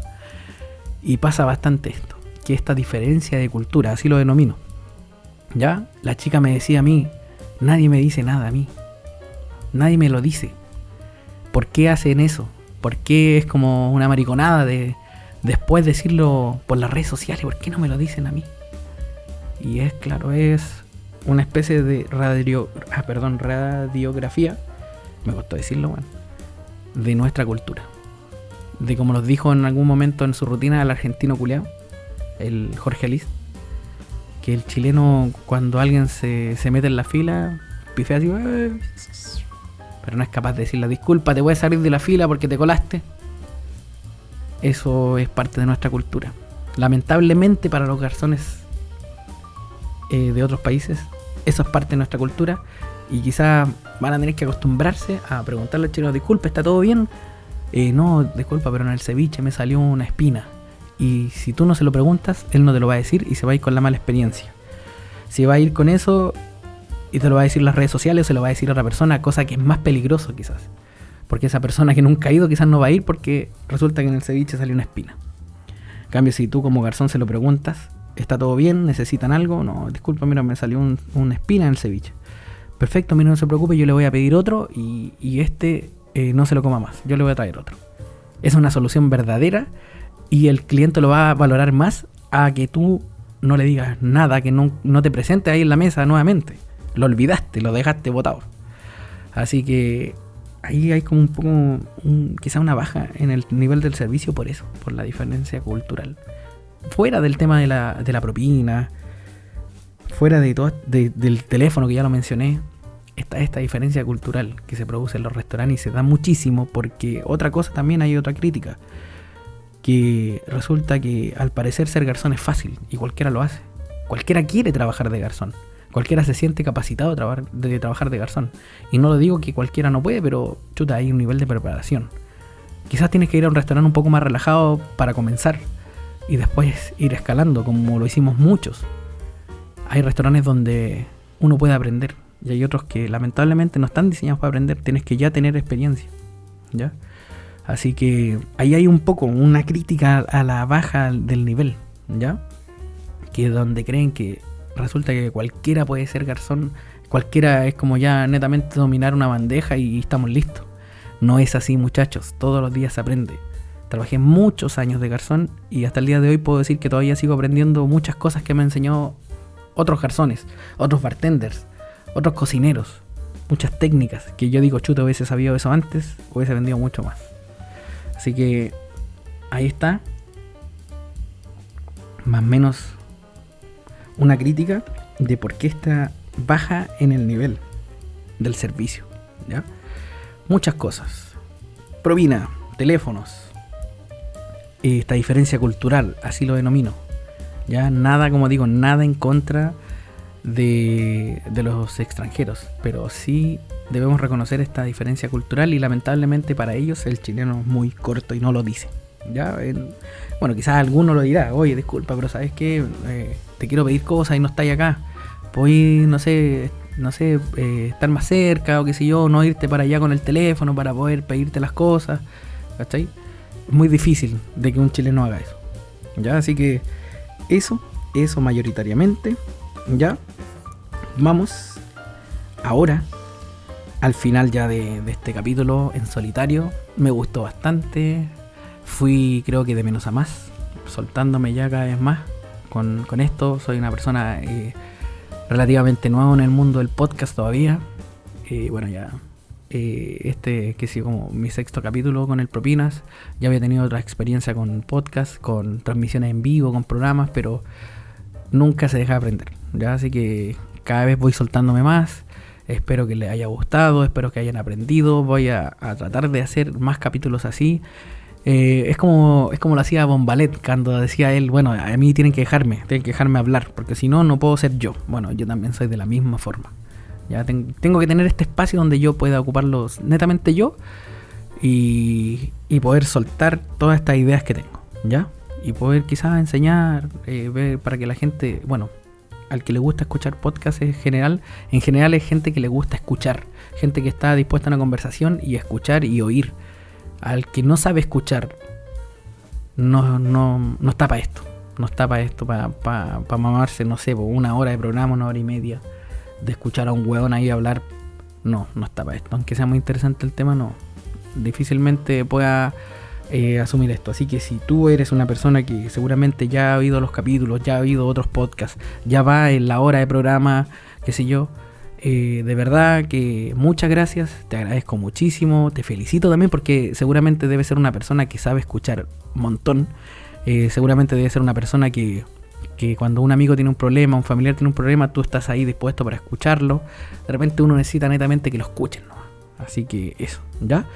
A: Y pasa bastante esto, que esta diferencia de cultura, así lo denomino. ¿Ya? La chica me decía a mí, nadie me dice nada a mí. Nadie me lo dice. ¿Por qué hacen eso? ¿Por qué es como una mariconada de después decirlo por las redes sociales? ¿Por qué no me lo dicen a mí? Y es claro, es una especie de radiografía, me costó decirlo, bueno, de nuestra cultura. De como nos dijo en algún momento en su rutina el argentino culiao, el Jorge Alice, que el chileno cuando alguien se mete en la fila, pifea así, pero no es capaz de decir la disculpa, te voy a salir de la fila porque te colaste. Eso es parte de nuestra cultura. Lamentablemente para los garzones de otros países, eso es parte de nuestra cultura y quizás van a tener que acostumbrarse a preguntarle al chileno, disculpe, ¿está todo bien? No, disculpa, pero en el ceviche me salió una espina. Y si tú no se lo preguntas, él no te lo va a decir y se va a ir con la mala experiencia. Se va a ir con eso y te lo va a decir en las redes sociales o se lo va a decir a otra persona, cosa que es más peligroso quizás. Porque esa persona que nunca ha ido quizás no va a ir porque resulta que en el ceviche salió una espina. En cambio, si tú como garzón se lo preguntas, ¿está todo bien? ¿Necesitan algo? No, disculpa, mira, me salió una espina en el ceviche. Perfecto, mira, no se preocupe, yo le voy a pedir otro y no se lo coma más, yo le voy a traer otro. Es una solución verdadera y el cliente lo va a valorar más a que tú no le digas nada, que no te presentes ahí en la mesa nuevamente. Lo olvidaste, lo dejaste botado. Así que ahí hay como un poco, quizá una baja en el nivel del servicio por eso, por la diferencia cultural. Fuera del tema de la propina, fuera de todo, del teléfono que ya lo mencioné, está esta diferencia cultural que se produce en los restaurantes y se da muchísimo porque otra cosa también hay otra crítica, que resulta que al parecer ser garzón es fácil y cualquiera lo hace. Cualquiera quiere trabajar de garzón. Cualquiera se siente capacitado de trabajar de garzón. Y no lo digo que cualquiera no puede, pero chuta, hay un nivel de preparación. Quizás tienes que ir a un restaurante un poco más relajado para comenzar y después ir escalando, como lo hicimos muchos. Hay restaurantes donde uno puede aprender y hay otros que lamentablemente no están diseñados para aprender. Tienes que ya tener experiencia, ¿ya? Así que ahí hay un poco una crítica a la baja del nivel, ¿ya? Que donde creen que resulta que cualquiera puede ser garzón, cualquiera es como ya netamente dominar una bandeja y estamos listos. No es así, muchachos, todos los días se aprende. Trabajé muchos años de garzón y hasta el día de hoy puedo decir que todavía sigo aprendiendo muchas cosas que me enseñó otros garzones, otros bartenders, otros cocineros, muchas técnicas que yo digo, chuta, hubiese sabido eso antes, hubiese vendido mucho más. Así que ahí está, más o menos una crítica de por qué está baja en el nivel del servicio, ¿ya? Muchas cosas. Propina, teléfonos, esta diferencia cultural, así lo denomino. Ya nada, como digo, nada en contra de los extranjeros, pero sí debemos reconocer esta diferencia cultural y lamentablemente para ellos el chileno es muy corto y no lo dice. Ya, bueno, quizás alguno lo dirá, oye, disculpa, pero ¿sabes qué? Te quiero pedir cosas y no estáis acá. Voy, no sé, estar más cerca o qué sé yo, no irte para allá con el teléfono para poder pedirte las cosas, ¿cachai? Es muy difícil de que un chileno haga eso, ¿ya? Así que eso mayoritariamente, ¿ya? Vamos ahora al final ya de este capítulo en solitario. Me gustó bastante. Fui, creo que de menos a más, soltándome ya cada vez más con esto. Soy una persona relativamente nueva en el mundo del podcast todavía. Bueno, ya que sí, como mi 6º capítulo con el Propinas. Ya había tenido otra experiencia con podcast, con transmisiones en vivo, con programas, pero nunca se deja de aprender, ¿ya? Así que cada vez voy soltándome más. Espero que les haya gustado, espero que hayan aprendido. Voy a tratar de hacer más capítulos así. Es como lo hacía Bombalet cuando decía él, bueno, a mí tienen que dejarme hablar, porque si no, no puedo ser yo. Bueno, yo también soy de la misma forma. Ya tengo que tener este espacio donde yo pueda ocuparlos netamente yo y poder soltar todas estas ideas que tengo, ¿ya? Y poder quizás enseñar, ver para que la gente, bueno, al que le gusta escuchar podcasts en general es gente que le gusta escuchar, gente que está dispuesta a una conversación y escuchar y oír. Al que no sabe escuchar, no está para esto. No está para esto, para mamarse, no sé, por 1 hora de programa, 1 hora y media, de escuchar a un huevón ahí hablar. No está para esto. Aunque sea muy interesante el tema, no. Difícilmente pueda asumir esto. Así que si tú eres una persona que seguramente ya ha oído los capítulos, ya ha oído otros podcasts, ya va en la hora de programa, qué sé yo, de verdad que muchas gracias, te agradezco muchísimo, te felicito también porque seguramente debe ser una persona que sabe escuchar un montón. Seguramente debe ser una persona que cuando un amigo tiene un problema, un familiar tiene un problema, tú estás ahí dispuesto para escucharlo. De repente uno necesita netamente que lo escuchen, ¿no? Así que eso, ¿ya?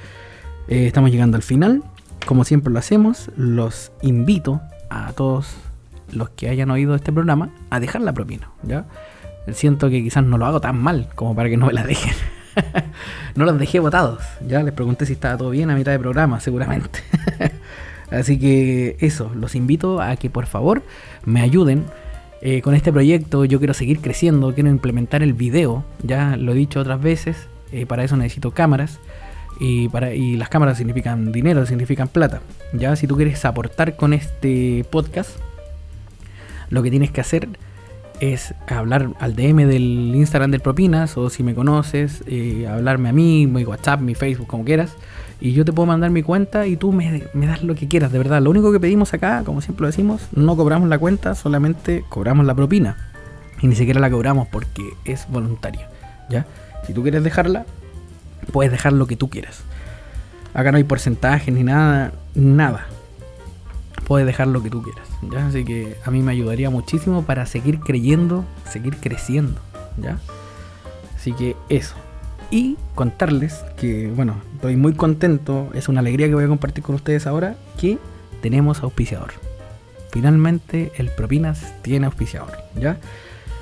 A: Estamos llegando al final. Como siempre lo hacemos, los invito a todos los que hayan oído este programa a dejar la propina, ¿ya? Siento que quizás no lo hago tan mal como para que no me la dejen. No los dejé botados. Ya les pregunté si estaba todo bien a mitad de programa, seguramente. Así que eso, los invito a que por favor me ayuden con este proyecto. Yo quiero seguir creciendo, quiero implementar el video. Ya lo he dicho otras veces, para eso necesito cámaras. Y las cámaras significan dinero, significan plata. Ya, si tú quieres aportar con este podcast, lo que tienes que hacer es hablar al DM del Instagram del Propinas, o si me conoces, hablarme a mí, mi WhatsApp, mi Facebook, como quieras, y yo te puedo mandar mi cuenta y tú me das lo que quieras, de verdad. Lo único que pedimos acá, como siempre lo decimos, no cobramos la cuenta, solamente cobramos la propina, y ni siquiera la cobramos porque es voluntaria, ¿ya? Si tú quieres dejarla, Puedes dejar lo que tú quieras. Acá no hay porcentaje ni nada. Puedes dejar lo que tú quieras, ¿ya? Así que a mí me ayudaría muchísimo para seguir creyendo, seguir creciendo, ¿ya? Así que eso. Y contarles que, bueno, estoy muy contento. Es una alegría que voy a compartir con ustedes ahora, que tenemos auspiciador. Finalmente el Propinas tiene auspiciador, ¿ya?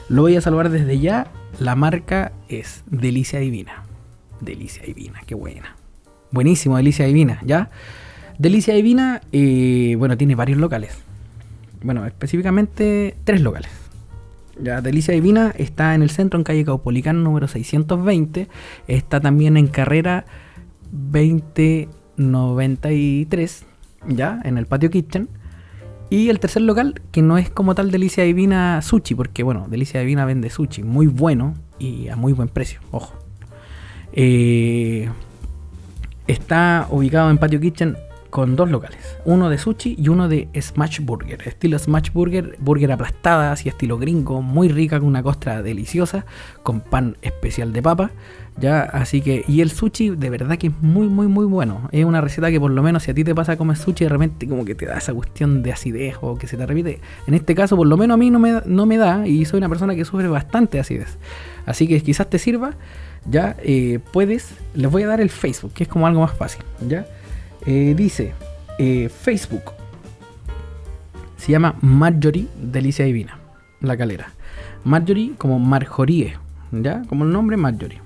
A: Lo voy a saludar desde ya. La marca es Delicia Divina. Delicia Divina, qué buena. Buenísimo, Delicia Divina, ¿ya? Delicia Divina, bueno, tiene varios locales. Bueno, específicamente 3 locales. Ya, Delicia Divina está en el centro, en calle Caupolicán número 620. Está también en carrera 2093, ya, en el Patio Kitchen. Y el tercer local, que no es como tal Delicia Divina Sushi, porque bueno, Delicia Divina vende sushi muy bueno y a muy buen precio, ojo. Está ubicado en Patio Kitchen con 2 locales, uno de sushi y uno de smash burger, estilo smash burger, burger aplastada, así estilo gringo, muy rica, con una costra deliciosa, con pan especial de papa, ya, así que, y el sushi de verdad que es muy bueno, es una receta que por lo menos si a ti te pasa a comer sushi de repente como que te da esa cuestión de acidez o que se te repite, en este caso por lo menos a mí no me da, y soy una persona que sufre bastante acidez, así que quizás te sirva, ya, puedes, les voy a dar el Facebook, que es como algo más fácil, ya. Dice Facebook, se llama Marjorie Delicia Divina, La Calera. Marjorie como Marjorie, ¿ya? Como el nombre Marjorie.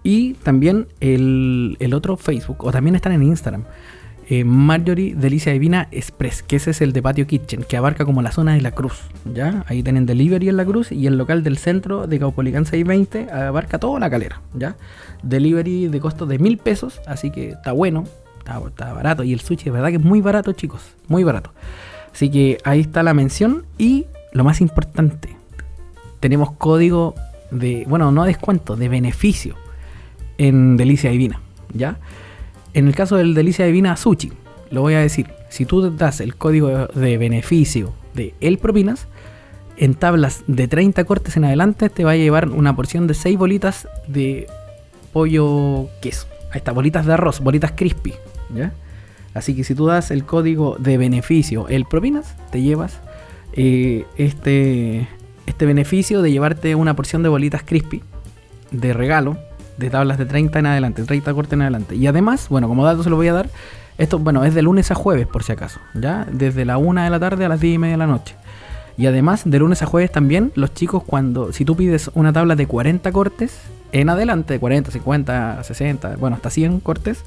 A: Y también el otro Facebook, o también están en Instagram, Marjorie Delicia Divina Express, que ese es el de Patio Kitchen, que abarca como la zona de La Cruz, ¿ya? Ahí tienen delivery en La Cruz, y el local del centro de Caupolicán 620 abarca toda La Calera, ¿ya? Delivery de costo de 1.000 pesos, así que está bueno, está barato, y el sushi de verdad que es muy barato, chicos, muy barato. Así que ahí está la mención, y lo más importante, tenemos código de, bueno, no descuento, de beneficio en Delicia Divina, ¿ya? En el caso del Delicia Divina Sushi, lo voy a decir, si tú das el código de beneficio de El Propinas, en tablas de 30 cortes en adelante te va a llevar una porción de 6 bolitas de pollo queso. Ahí está, bolitas de arroz, bolitas crispy, ¿ya? Así que si tú das el código de beneficio El Propinas, te llevas este beneficio de llevarte una porción de bolitas crispy de regalo, de tablas de 30 en adelante, 30 cortes en adelante. Y además, bueno, como dato se lo voy a dar, esto, bueno, es de lunes a jueves por si acaso, ¿ya? Desde la 1 de la tarde a las 10 y media de la noche. Y además, de lunes a jueves también, los chicos, si tú pides una tabla de 40 cortes en adelante, 40, 50, 60, bueno, hasta 100 cortes,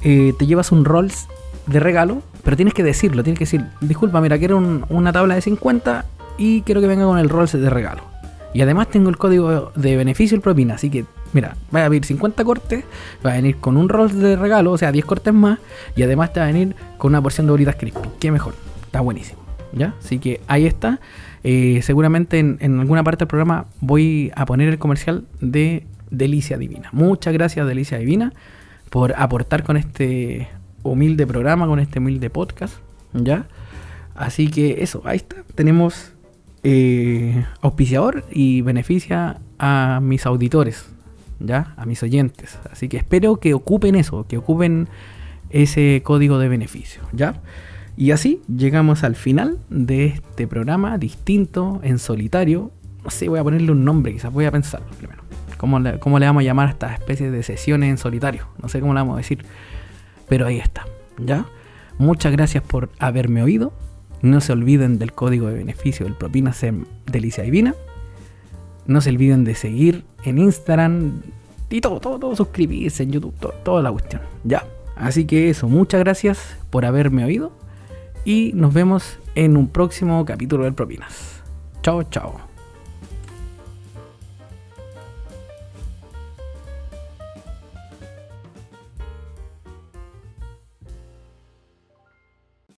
A: te llevas un Rolls de regalo, pero tienes que decirlo, tienes que decir, disculpa, mira, quiero una tabla de 50 y quiero que venga con el Rolls de regalo. Y además tengo el código de beneficio El Propina, así que mira, va a venir 50 cortes, va a venir con un roll de regalo, o sea, 10 cortes más, y además te va a venir con una porción de bolitas crispy. Qué mejor, está buenísimo, ¿ya? Así que ahí está. Seguramente en alguna parte del programa voy a poner el comercial de Delicia Divina. Muchas gracias, Delicia Divina, por aportar con este humilde programa, con este humilde podcast, ¿ya? Así que eso, ahí está. Tenemos auspiciador y beneficia a mis auditores, ¿ya? A mis oyentes. Así que espero que ocupen eso, que ocupen ese código de beneficio, ¿ya? Y así llegamos al final de este programa distinto, en solitario. No sé, voy a ponerle un nombre, quizás voy a pensarlo primero. ¿Cómo le vamos a llamar a esta especie de sesiones en solitario? No sé cómo le vamos a decir, pero ahí está, ¿ya? Muchas gracias por haberme oído. No se olviden del código de beneficio del Propinas en Delicia Divina. No se olviden de seguir en Instagram y todo, suscribirse en YouTube, toda la cuestión, ¿ya? Así que eso, muchas gracias por haberme oído y nos vemos en un próximo capítulo del Propinas. Chao, chao.